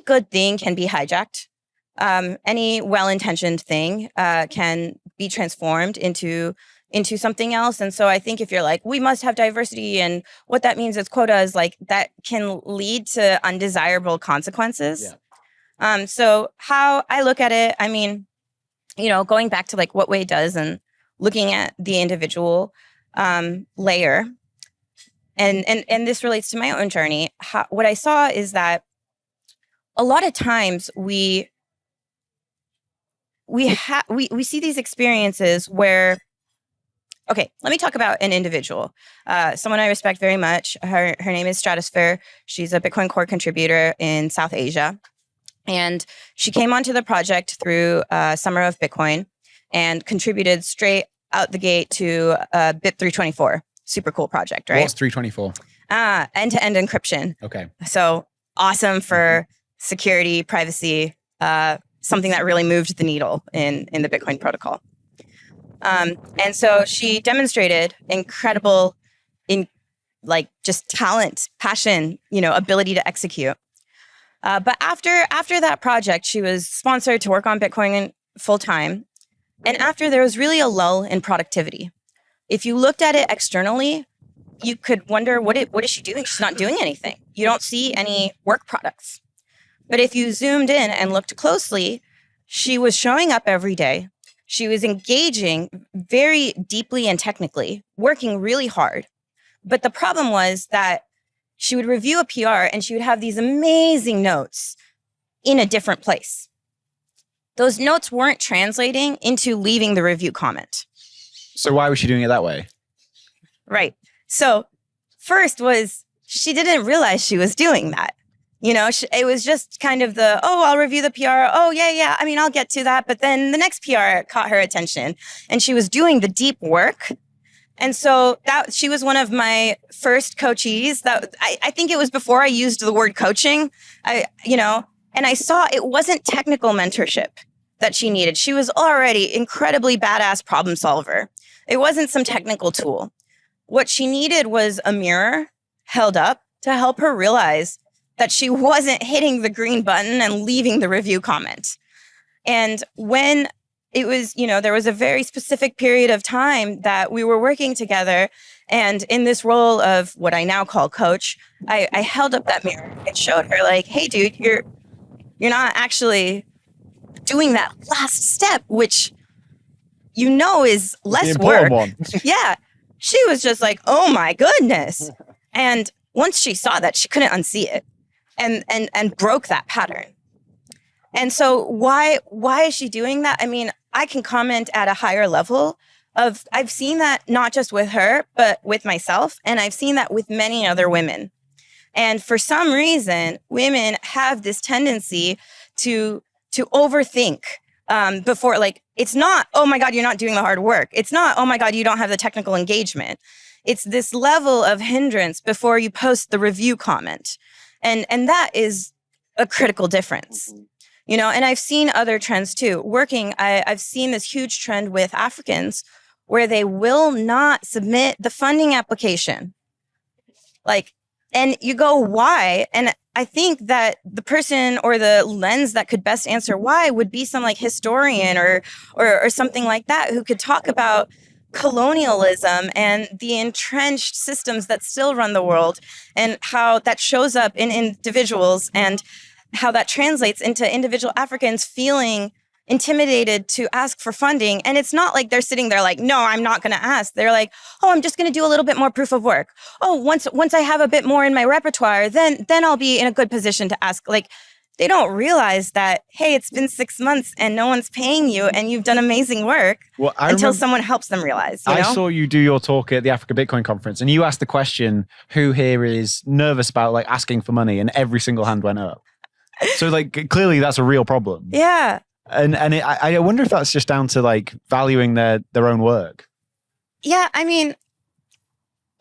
good thing can be hijacked. Any well-intentioned thing can be transformed into something else. And so I think if you're we must have diversity, and what that means is quotas, that can lead to undesirable consequences. So how I look at it, going back to what Waye does and looking at the individual layer, and this relates to my own journey. What I saw is that a lot of times we see these experiences where, okay, let me talk about an individual, someone I respect very much. Her name is Stratosphere. She's a Bitcoin Core contributor in South Asia. And she came onto the project through Summer of Bitcoin and contributed straight out the gate to BIP 324. Super cool project, right? What's 324? End-to-end encryption. Okay. So awesome for security, privacy, something that really moved the needle in the Bitcoin protocol. And so she demonstrated incredible just talent, passion, ability to execute. But after that project, she was sponsored to work on Bitcoin full time. And after, there was really a lull in productivity. If you looked at it externally, you could wonder, what is she doing? She's not doing anything. You don't see any work products. But if you zoomed in and looked closely, she was showing up every day. She was engaging very deeply and technically, working really hard. But the problem was that she would review a PR and she would have these amazing notes in a different place. Those notes weren't translating into leaving the review comment. So why was she doing it that way? Right. So first was she didn't realize she was doing that. It was just kind of I'll review the PR. Oh, yeah. I mean, I'll get to that. But then the next PR caught her attention and she was doing the deep work. And so she was one of my first coachees. That I think it was before I used the word coaching. And I saw it wasn't technical mentorship that she needed. She was already incredibly badass problem solver. It wasn't some technical tool. What she needed was a mirror held up to help her realize that she wasn't hitting the green button and leaving the review comment. And when it was, there was a very specific period of time that we were working together. And in this role of what I now call coach, I held up that mirror and showed her like, hey, dude, you're not actually doing that last step, which is less work. One. Yeah. She was just like, oh my goodness. And once she saw that, she couldn't unsee it and broke that pattern. And so why is she doing that? I mean, I can comment at a higher level of, I've seen that not just with her, but with myself. And I've seen that with many other women. And for some reason, women have this tendency to overthink before, it's not, oh my God, you're not doing the hard work. It's not, oh my God, you don't have the technical engagement. It's this level of hindrance before you post the review comment. And that is a critical difference. And I've seen other trends too. I've seen this huge trend with Africans where they will not submit the funding application. And you go, why? And I think that the person or the lens that could best answer why would be some historian or something like that who could talk about colonialism and the entrenched systems that still run the world and how that shows up in individuals and how that translates into individual Africans feeling intimidated to ask for funding. And it's not like they're sitting there like, no, I'm not going to ask. They're like, oh, I'm just going to do a little bit more proof of work. Oh, once I have a bit more in my repertoire, then I'll be in a good position to ask. They don't realize that, hey, it's been 6 months and no one's paying you and you've done amazing work until someone helps them realize. I saw you do your talk at the Africa Bitcoin conference and you asked the question, who here is nervous about asking for money? And every single hand went up. So clearly that's a real problem. Yeah. And I wonder if that's just down to valuing their own work. Yeah, I mean,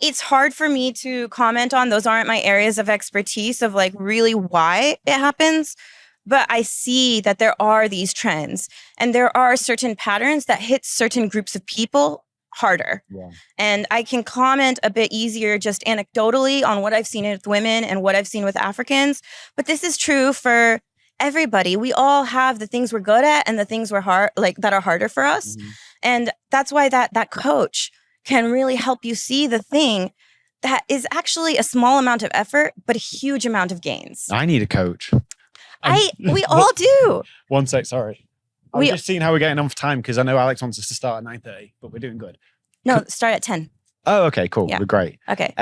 it's hard for me to comment on. Those aren't my areas of expertise of really why it happens. But I see that there are these trends and there are certain patterns that hit certain groups of people harder. Yeah. And I can comment a bit easier just anecdotally on what I've seen with women and what I've seen with Africans. But this is true for everybody. We all have the things we're good at and the things we're hard, that are harder for us. Mm-hmm. And that's why that coach can really help you see the thing that is actually a small amount of effort, but a huge amount of gains. I need a coach. We all do. One sec, sorry. I was just seeing how we're getting on for time because I know Alex wants us to start at 9:30, but we're doing good. No, start at 10. Oh, okay, cool. Yeah. We're great. Okay.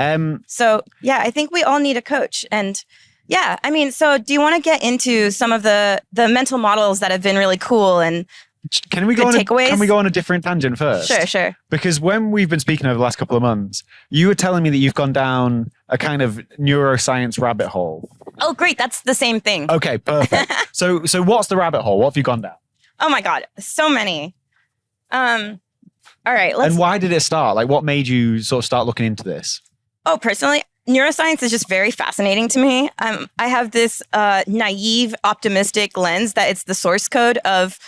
So yeah, I think we all need a coach. And yeah, I mean, so do you want to get into some of the mental models that have been really cool and can we go on a different tangent first? Sure. Because when we've been speaking over the last couple of months, you were telling me that you've gone down a kind of neuroscience rabbit hole. Oh, great. That's the same thing. Okay, perfect. So what's the rabbit hole? What have you gone down? Oh my God, so many. All right. And why did it start? Like, what made you sort of start looking into this? Oh, personally, neuroscience is just very fascinating to me. I have this naive, optimistic lens that it's the source code of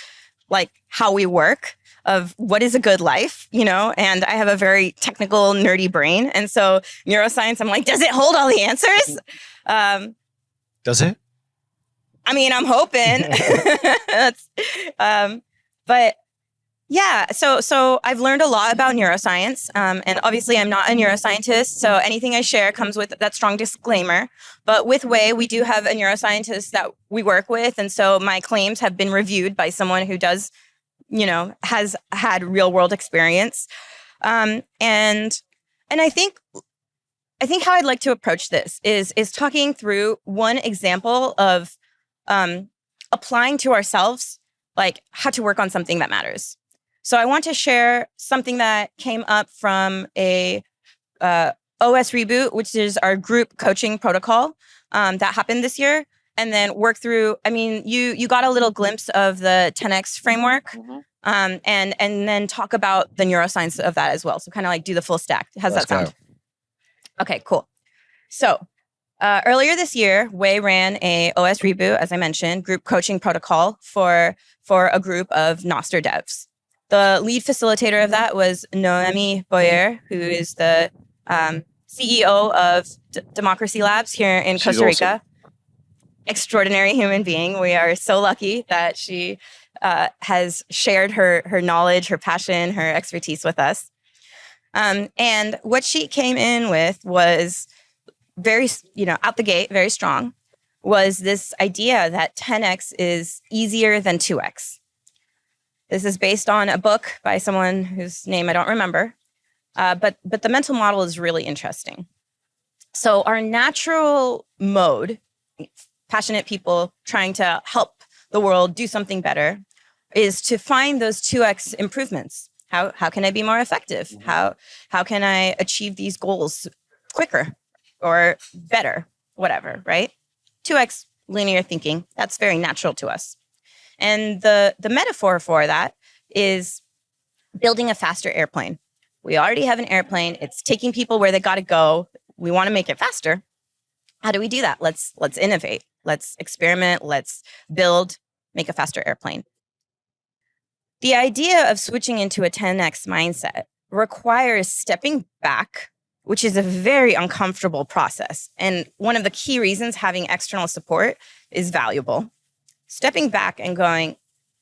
like how we work, of what is a good life, you know? And I have a very technical, nerdy brain. And so neuroscience, I'm like, does it hold all the answers? Does it? I mean, I'm hoping. But yeah, so I've learned a lot about neuroscience, and obviously I'm not a neuroscientist, so anything I share comes with that strong disclaimer. But with Waye, we do have a neuroscientist that we work with, and so my claims have been reviewed by someone who does, you know, has had real world experience, and I think how I'd like to approach this is talking through one example of applying to ourselves, like how to work on something that matters. So I want to share something that came up from a OS Reboot, which is our group coaching protocol that happened this year, and then work through. I mean, you got a little glimpse of the 10X framework, and then talk about the neuroscience of that as well. So kind of like do the full stack. How's that sound? Okay, cool. So earlier this year, Waye ran a OS Reboot, as I mentioned, group coaching protocol for a group of Noster devs. The lead facilitator of that was Amiti Uttarwar, who is the CEO of Democracy Labs here in Costa Rica. Awesome. Extraordinary human being. We are so lucky that she has shared her knowledge, her passion, her expertise with us. And what she came in with was very, out the gate, very strong, was this idea that 10X is easier than 2X. This is based on a book by someone whose name I don't remember, but the mental model is really interesting. So our natural mode, passionate people trying to help the world do something better, is to find those 2X improvements. How can I be more effective? How can I achieve these goals quicker or better, whatever, right? 2X linear thinking, that's very natural to us. And the metaphor for that is building a faster airplane. We already have an airplane. It's taking people where they got to go. We want to make it faster. How do we do that? Let's innovate. Let's experiment. Let's build, make a faster airplane. The idea of switching into a 10X mindset requires stepping back, which is a very uncomfortable process. And one of the key reasons having external support is valuable. Stepping back and going,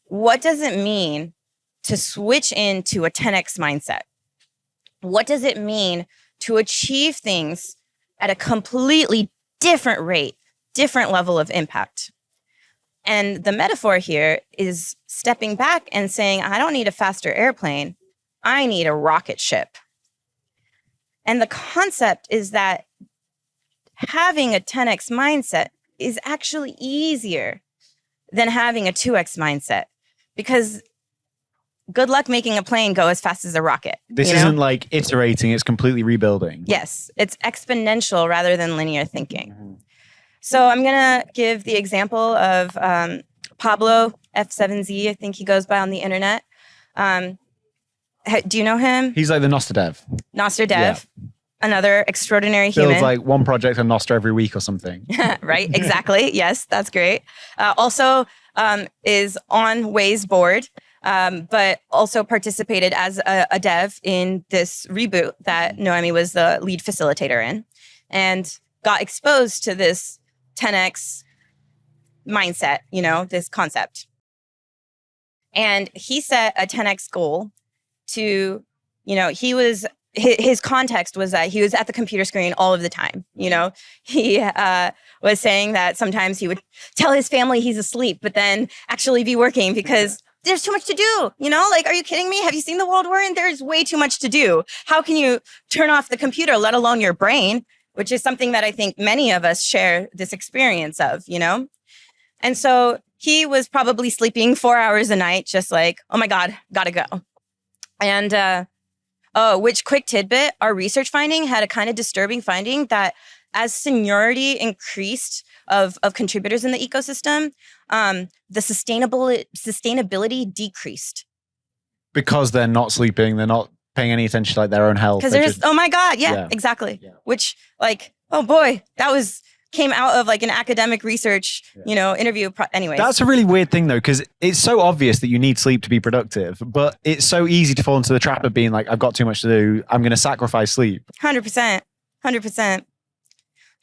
what does it mean to switch into a 10X mindset? What does it mean to achieve things at a completely different rate, different level of impact? And the metaphor here is stepping back and saying, I don't need a faster airplane. I need a rocket ship. And the concept is that having a 10X mindset is actually easier than having a 2X mindset, because good luck making a plane go as fast as a rocket. This isn't like iterating, it's completely rebuilding. Yes, it's exponential rather than linear thinking. Mm-hmm. So I'm going to give the example of Pablo F7Z, I think he goes by on the internet. Do you know him? He's like the Noster dev. Noster dev. Yeah. Another extraordinary human. Builds like one project on Noster every week or something. Right, exactly. Yes, that's great. Also is on Waye's board, but also participated as a dev in this reboot that Noemi was the lead facilitator in, and got exposed to this 10X mindset, this concept. And he set a 10X goal to, his context was that he was at the computer screen all of the time. He was saying that sometimes he would tell his family he's asleep, but then actually be working because there's too much to do. Are you kidding me? Have you seen the world we're in? There's way too much to do. How can you turn off the computer, let alone your brain? Which is something that I think many of us share this experience of, And so he was probably sleeping 4 hours a night, just like, oh my God, gotta go. And, which quick tidbit, our research finding had a kind of disturbing finding that as seniority increased of contributors in the ecosystem, the sustainability decreased. because they're not sleeping, they're not paying any attention to like their own health. Because there's, oh my God, yeah. Exactly. Yeah. Which like, oh boy, came out of like an academic research, interview. Anyways. That's a really weird thing though, because it's so obvious that you need sleep to be productive, but it's so easy to fall into the trap of being like, I've got too much to do. I'm going to sacrifice sleep. 100%. 100%.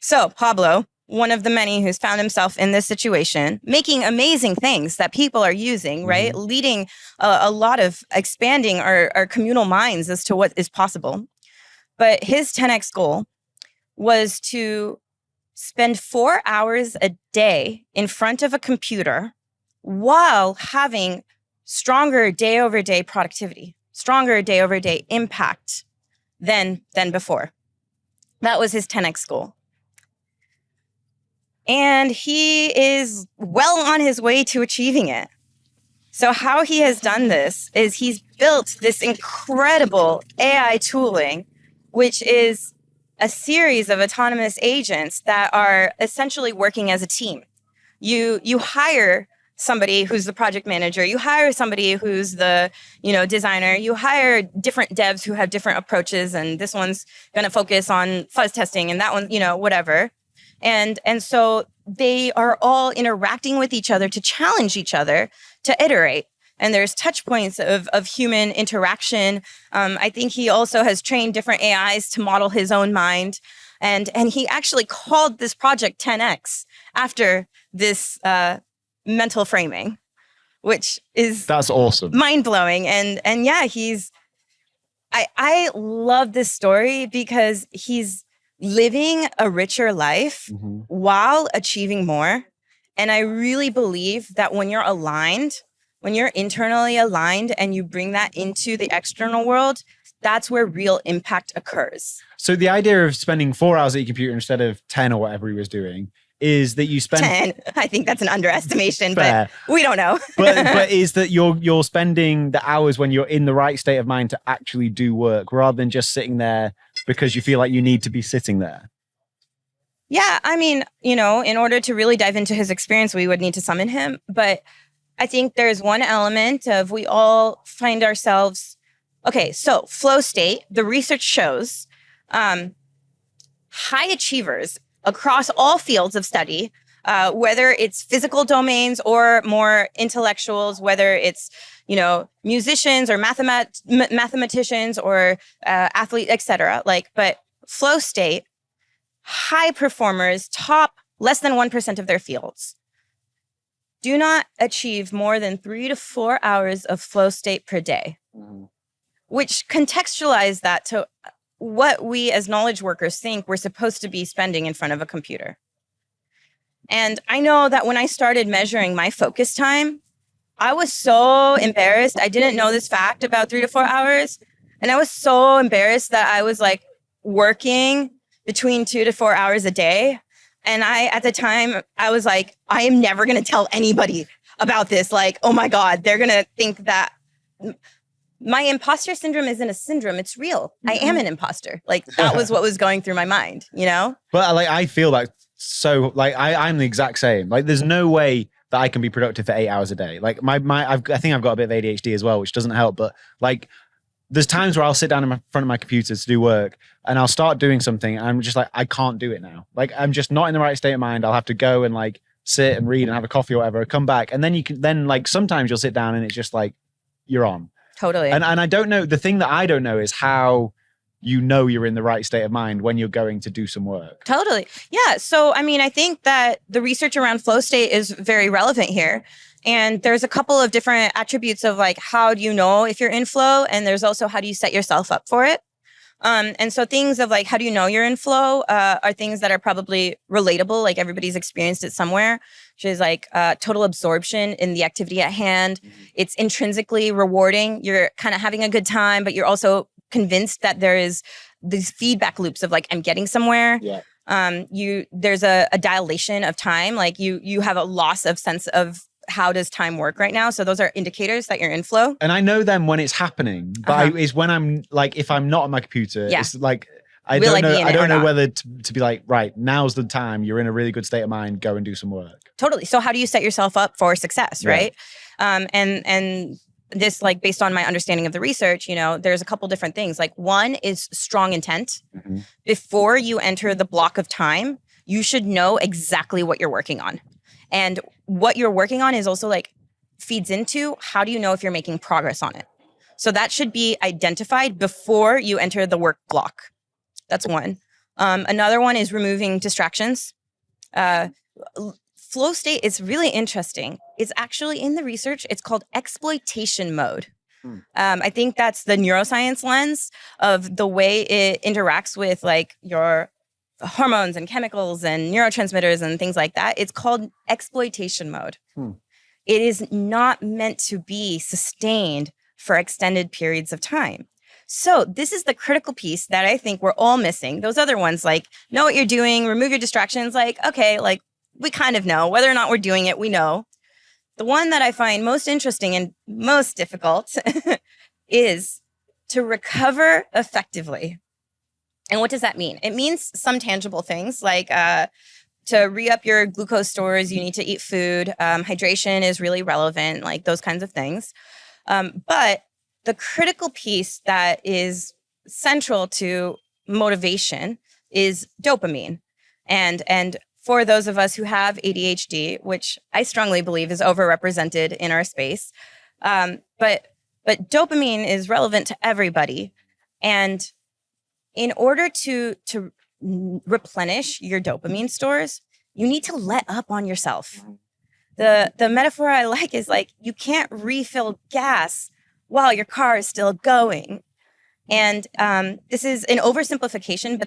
So Pablo, one of the many who's found himself in this situation, making amazing things that people are using, right? Leading a lot of expanding our communal minds as to what is possible. But his 10x goal was to spend 4 hours a day in front of a computer while having stronger day over day productivity, stronger day over day impact than before. That was his 10x goal. And he is well on his way to achieving it. So how he has done this is he's built this incredible AI tooling, which is a series of autonomous agents that are essentially working as a team. You hire somebody who's the project manager, you hire somebody who's the, designer, you hire different devs who have different approaches, and this one's going to focus on fuzz testing and that one, whatever. And so they are all interacting with each other to challenge each other to iterate. And there's touch points of human interaction. I think he also has trained different AIs to model his own mind. And he actually called this project 10X after this mental framing, which is that's awesome, mind-blowing. And yeah, I love this story because he's living a richer life while achieving more. And I really believe that when you're aligned, when you're internally aligned and you bring that into the external world, that's where real impact occurs. So the idea of spending 4 hours at your computer instead of 10 or whatever he was doing is that you spend 10. I think that's an underestimation, but we don't know. but is that you're spending the hours when you're in the right state of mind to actually do work rather than just sitting there because you feel like you need to be sitting there? Yeah, I mean, in order to really dive into his experience, we would need to summon him. But I think there's one element of we all find ourselves, okay, so flow state, the research shows high achievers across all fields of study, whether it's physical domains or more intellectuals, whether it's, musicians or mathematicians or athletes, etc. But flow state, high performers, top less than 1% of their fields, do not achieve more than 3 to 4 hours of flow state per day, which contextualize that to what we as knowledge workers think we're supposed to be spending in front of a computer. And I know that when I started measuring my focus time, I was so embarrassed. I didn't know this fact about 3 to 4 hours. And I was so embarrassed that I was like working between 2 to 4 hours a day. And at the time, I was like, I am never going to tell anybody about this. Like, oh my God, they're going to think that my imposter syndrome isn't a syndrome. It's real. I am an imposter. Like that was what was going through my mind, But I feel like so I'm the exact same. Like there's no way that I can be productive for 8 hours a day. Like I think I've got a bit of ADHD as well, which doesn't help. But like there's times where I'll sit down in front of my computer to do work and I'll start doing something and I'm just like, I can't do it now. Like I'm just not in the right state of mind. I'll have to go and like sit and read and have a coffee or whatever, come back. And then like sometimes you'll sit down and it's just like, you're on. Totally. And I don't know, the thing that I don't know is how you're in the right state of mind when you're going to do some work. Totally. Yeah. So, I mean, I think that the research around flow state is very relevant here. And there's a couple of different attributes of like, how do you know if you're in flow? And there's also, how do you set yourself up for it? And so things of like, how do you know you're in flow are things that are probably relatable. Like everybody's experienced it somewhere, which is like total absorption in the activity at hand. It's intrinsically rewarding. You're kind of having a good time, but you're also convinced that there is these feedback loops of like, I'm getting somewhere. Yeah. There's a dilation of time. Like you have a loss of sense of how does time work right now? So those are indicators that you're in flow. And I know them when it's happening, but it's when I'm like, if I'm not on my computer, it's like, I don't know whether to be like, right, now's the time. You're in a really good state of mind. Go and do some work. Totally. So how do you set yourself up for success, right? And this, like, based on my understanding of the research, you know, there's a couple different things. Like, one is strong intent. Before you enter the block of time, you should know exactly what you're working on. And what you're working on is also like feeds into how do you know if you're making progress on it. So that should be identified before you enter the work block. That's one. Another one is removing distractions. Flow state is really interesting. It's actually in the research, it's called exploitation mode. I think that's the neuroscience lens of the way it interacts with like your hormones and chemicals and neurotransmitters and things like that. It's called exploitation mode. It is not meant to be sustained for extended periods of time. So this is the critical piece that I think we're all missing. Those other ones, like, know what you're doing, remove your distractions, like, okay, like, we kind of know. Whether or not we're doing it, we know. The one that I find most interesting and most difficult is to recover effectively. And what does that mean? It means some tangible things, like to re-up your glucose stores, you need to eat food. Hydration is really relevant, like those kinds of things. But the critical piece that is central to motivation is dopamine. And for those of us who have ADHD, which I strongly believe is overrepresented in our space, but dopamine is relevant to everybody. And in order to replenish your dopamine stores, you need to let up on yourself. The metaphor I like is like, you can't refill gas while your car is still going. And this is an oversimplification,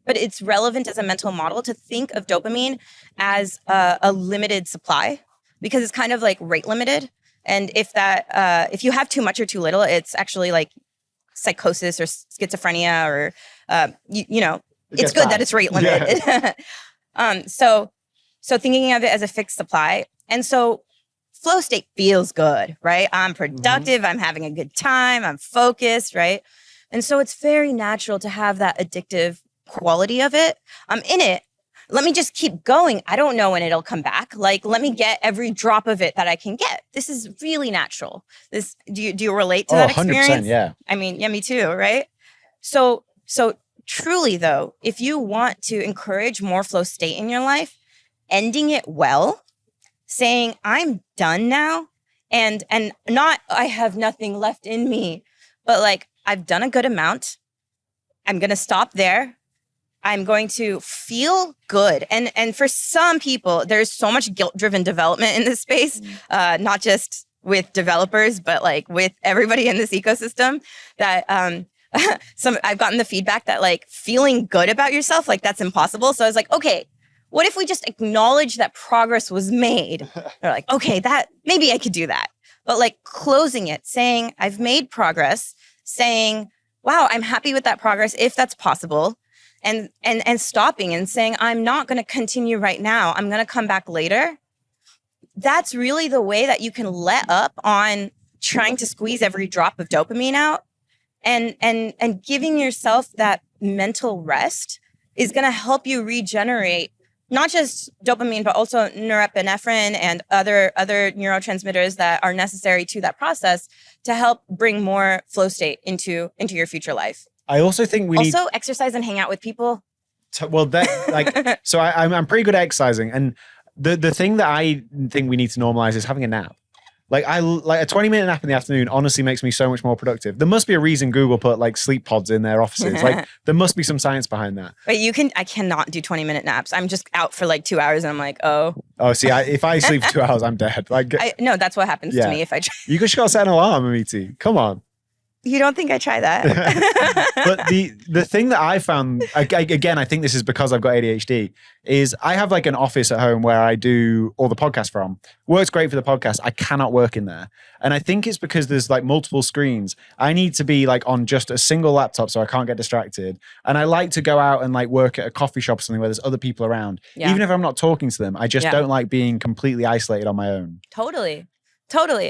but it's relevant as a mental model to think of dopamine as a limited supply, because it's kind of like rate limited. And if you have too much or too little, it's actually like psychosis or schizophrenia, or it's good that it's rate limited. Yeah. So thinking of it as a fixed supply. And so flow state feels good, right? I'm productive, I'm having a good time, I'm focused, right? And so it's very natural to have that addictive quality of it. I'm in it. Let me just keep going. I don't know when it'll come back. Like, let me get every drop of it that I can get. This is really natural. Do you relate to that experience? 100%, yeah. I mean, yeah, me too, right? So truly though, if you want to encourage more flow state in your life, ending it well, saying, I'm done now, and not, I have nothing left in me, but like, I've done a good amount. I'm going to stop there. I'm going to feel good. And for some people, there's so much guilt-driven development in this space, not just with developers, but like with everybody in this ecosystem, that I've gotten the feedback that like feeling good about yourself, like that's impossible. So I was like, okay, what if we just acknowledge that progress was made? They're like, okay, that maybe I could do that. But like closing it, saying I've made progress, saying, wow, I'm happy with that progress if that's possible. And stopping and saying, I'm not going to continue right now. I'm going to come back later. That's really the way that you can let up on trying to squeeze every drop of dopamine out, and giving yourself that mental rest is going to help you regenerate not just dopamine, but also norepinephrine and other neurotransmitters that are necessary to that process to help bring more flow state into your future life. I also think we need exercise and hang out with people. So I'm pretty good at exercising, and the thing that I think we need to normalize is having a nap. Like a 20-minute nap in the afternoon honestly makes me so much more productive. There must be a reason Google put like sleep pods in their offices. Like there must be some science behind that. But I cannot do 20-minute naps. I'm just out for like 2 hours and I'm like, oh. Oh, see, if I sleep for 2 hours, I'm dead. Like, no, that's what happens to me if I try. You just gotta set an alarm, Amiti. Come on. You don't think I try that? But the thing that I found, again, I think this is because I've got ADHD, is I have like an office at home where I do all the podcasts from. Works great for the podcast. I cannot work in there. And I think it's because there's like multiple screens. I need to be like on just a single laptop so I can't get distracted. And I like to go out and like work at a coffee shop or something where there's other people around. Yeah. Even if I'm not talking to them, I just don't like being completely isolated on my own. Totally.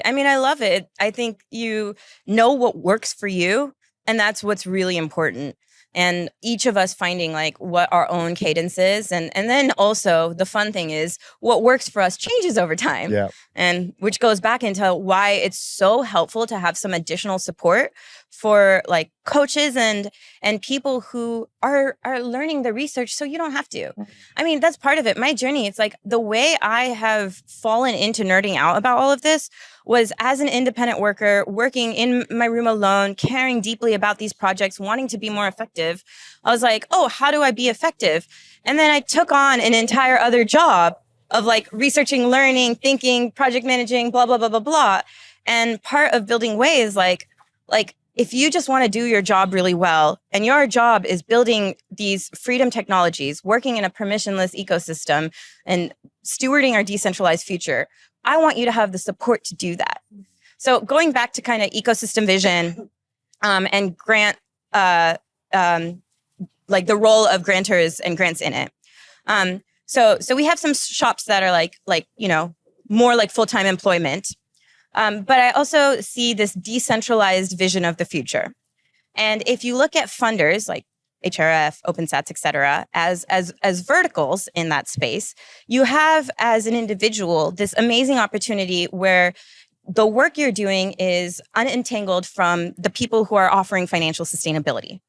I mean, I love it. I think you know what works for you, and that's what's really important. and each of us finding like what our own cadence is. And then also the fun thing is what works for us changes over time. Yeah. And which goes back into why it's so helpful to have some additional support for like coaches and people who are learning the research so you don't have to. I mean, that's part of it. My journey, it's like the way I have fallen into nerding out about all of this was as an independent worker, working in my room alone, caring deeply about these projects, wanting to be more effective. I was like, oh, how do I be effective? And then I took on an entire other job of like researching, learning, thinking, project managing, blah, blah, blah, blah, blah. And part of building Waye is like, if you just want to do your job really well, and your job is building these freedom technologies, working in a permissionless ecosystem and stewarding our decentralized future, I want you to have the support to do that. So going back to kind of ecosystem vision and grant, like the role of grantors and grants in it. So we have some shops that are like, you know, more like full-time employment. But I also see this decentralized vision of the future. And if you look at funders like HRF, OpenSats, et cetera, as verticals in that space, you have as an individual this amazing opportunity where the work you're doing is unentangled from the people who are offering financial sustainability.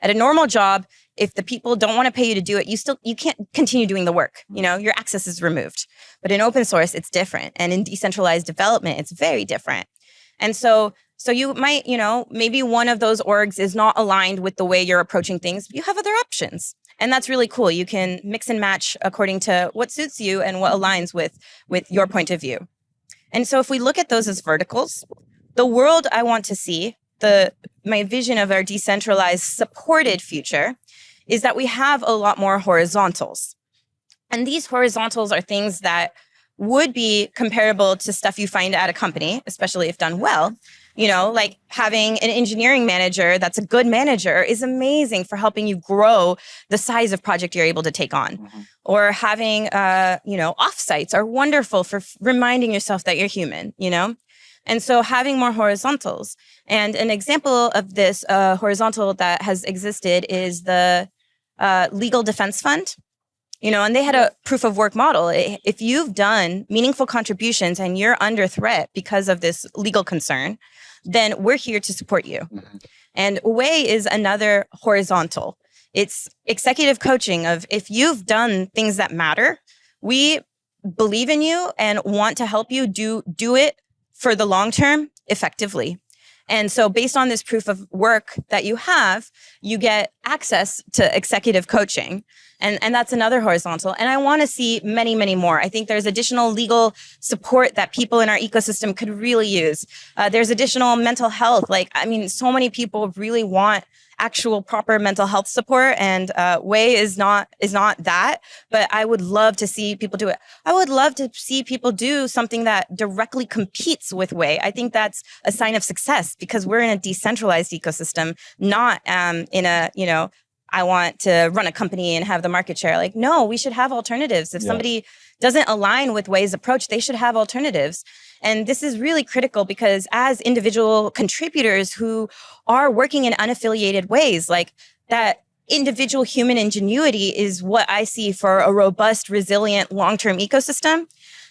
At a normal job, if the people don't want to pay you to do it, you can't continue doing the work. You know, your access is removed. But in open source, it's different. And in decentralized development, it's very different. And so you might, you know, maybe one of those orgs is not aligned with the way you're approaching things. You have other options. And that's really cool. You can mix and match according to what suits you and what aligns with your point of view. And so if we look at those as verticals, the world I want to see, my vision of our decentralized supported future is that we have a lot more horizontals. And these horizontals are things that would be comparable to stuff you find at a company, especially if done well. You know, like having an engineering manager that's a good manager is amazing for helping you grow the size of project you're able to take on. Mm-hmm. Or having, you know, offsites are wonderful for reminding yourself that you're human, you know? And so having more horizontals. And an example of this horizontal that has existed is the Legal Defense Fund. You know, and they had a proof of work model. If you've done meaningful contributions and you're under threat because of this legal concern, then we're here to support you. Mm-hmm. And Waye is another horizontal. It's executive coaching of if you've done things that matter, we believe in you and want to help you do it for the long term effectively. And so based on this proof of work that you have, you get access to executive coaching. And that's another horizontal. And I want to see many, many more. I think there's additional legal support that people in our ecosystem could really use. There's additional mental health. Like, I mean, so many people really want actual proper mental health support, and Waye is not that, but I would love to see people do it. I would love to see people do something that directly competes with Waye. I think that's a sign of success because we're in a decentralized ecosystem, not in a, you know, I want to run a company and have the market share. Like, no, we should have alternatives. If somebody doesn't align with Waye's approach, they should have alternatives. And this is really critical because as individual contributors who are working in unaffiliated ways, like that individual human ingenuity is what I see for a robust, resilient, long-term ecosystem.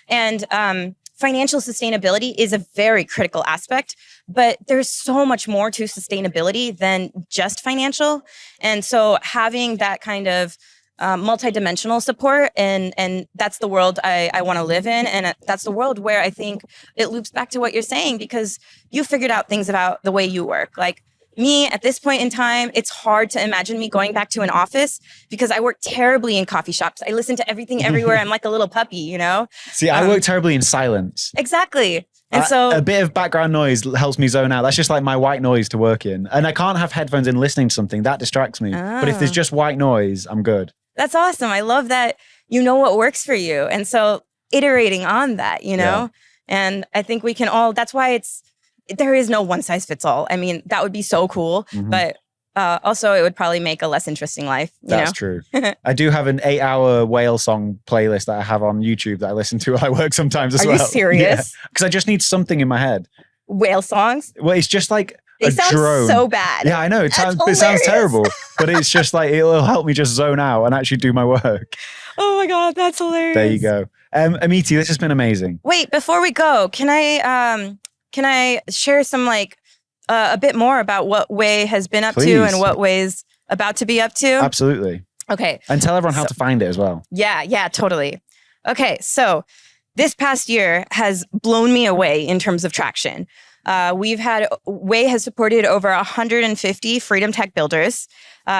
And financial sustainability is a very critical aspect, but there's so much more to sustainability than just financial. And so having that kind of multidimensional support, and that's the world I want to live in. And that's the world where I think it loops back to what you're saying, because you figured out things about the way you work. Like me, at this point in time, it's hard to imagine me going back to an office because I work terribly in coffee shops. I listen to everything everywhere. I'm like a little puppy, you know? See, I work terribly in silence. Exactly. And so a bit of background noise helps me zone out. That's just like my white noise to work in. And I can't have headphones in listening to something. That distracts me. But if there's just white noise, I'm good. That's awesome. I love that you know what works for you. And so iterating on that, you know? Yeah. And I think we can all, that's why there is no one size fits all. I mean, that would be so cool. Mm-hmm. But also it would probably make a less interesting life. That's true. I do have an 8-hour whale song playlist that I have on YouTube that I listen to while I work sometimes as well. Are you serious? Because I just need something in my head. Whale songs? Well, it's just like, They a sound drone. so bad. Yeah, I know. It sounds hilarious. terrible, but it's just like, it'll help me just zone out and actually do my work. Oh my God, that's hilarious. There you go. Amiti, this has been amazing. Wait, before we go, can I share some like a bit more about what Waye has been up to and what Waye's about to be up to? Absolutely. Okay. And tell everyone how to find it as well. Yeah, totally. Okay, so this past year has blown me away in terms of traction. Waye has supported over 150 freedom tech builders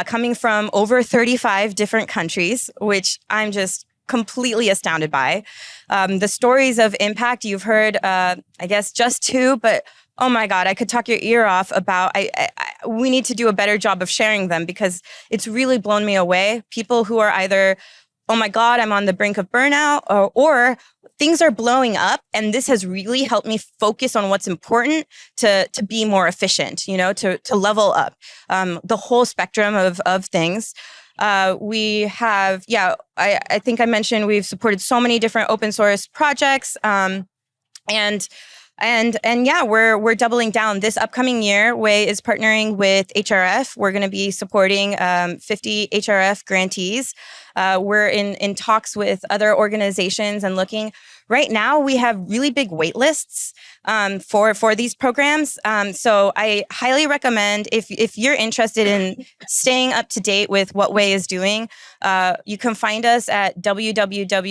coming from over 35 different countries, which I'm just completely astounded by. The stories of impact you've heard, I guess just 2, but oh my God, I could talk your ear off about, we need to do a better job of sharing them because it's really blown me away. People who are either, oh my God, I'm on the brink of burnout, or things are blowing up. And this has really helped me focus on what's important to be more efficient, to level up the whole spectrum of things. We have, I think I mentioned we've supported so many different open source projects. And yeah, we're doubling down. This upcoming year, Waye is partnering with HRF. We're going to be supporting 50 HRF grantees. We're in talks with other organizations and looking. Right now, we have really big wait lists for these programs. So I highly recommend if you're interested in staying up to date with what Waye is doing, you can find us at www.waye.dev,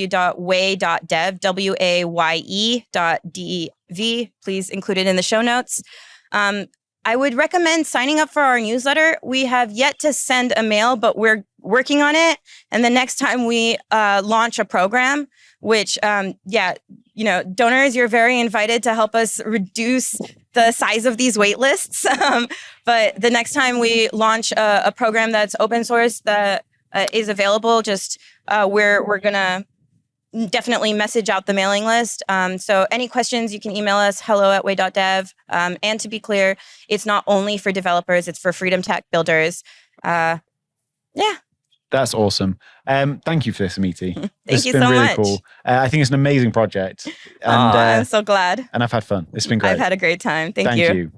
waye.dev. Please include it in the show notes. I would recommend signing up for our newsletter. We have yet to send a mail, but we're working on it. And the next time we launch a program, which, donors, you're very invited to help us reduce the size of these wait lists. But the next time we launch a program that's open source that is available, we're going to definitely message out the mailing list. So any questions, you can email us, hello@waye.dev. And to be clear, it's not only for developers, it's for freedom tech builders. Yeah. That's awesome. Thank you for this, Amiti. Thank you been so really much. Cool. I think it's an amazing project. And, I'm so glad. And I've had fun. It's been great. I've had a great time. Thank you.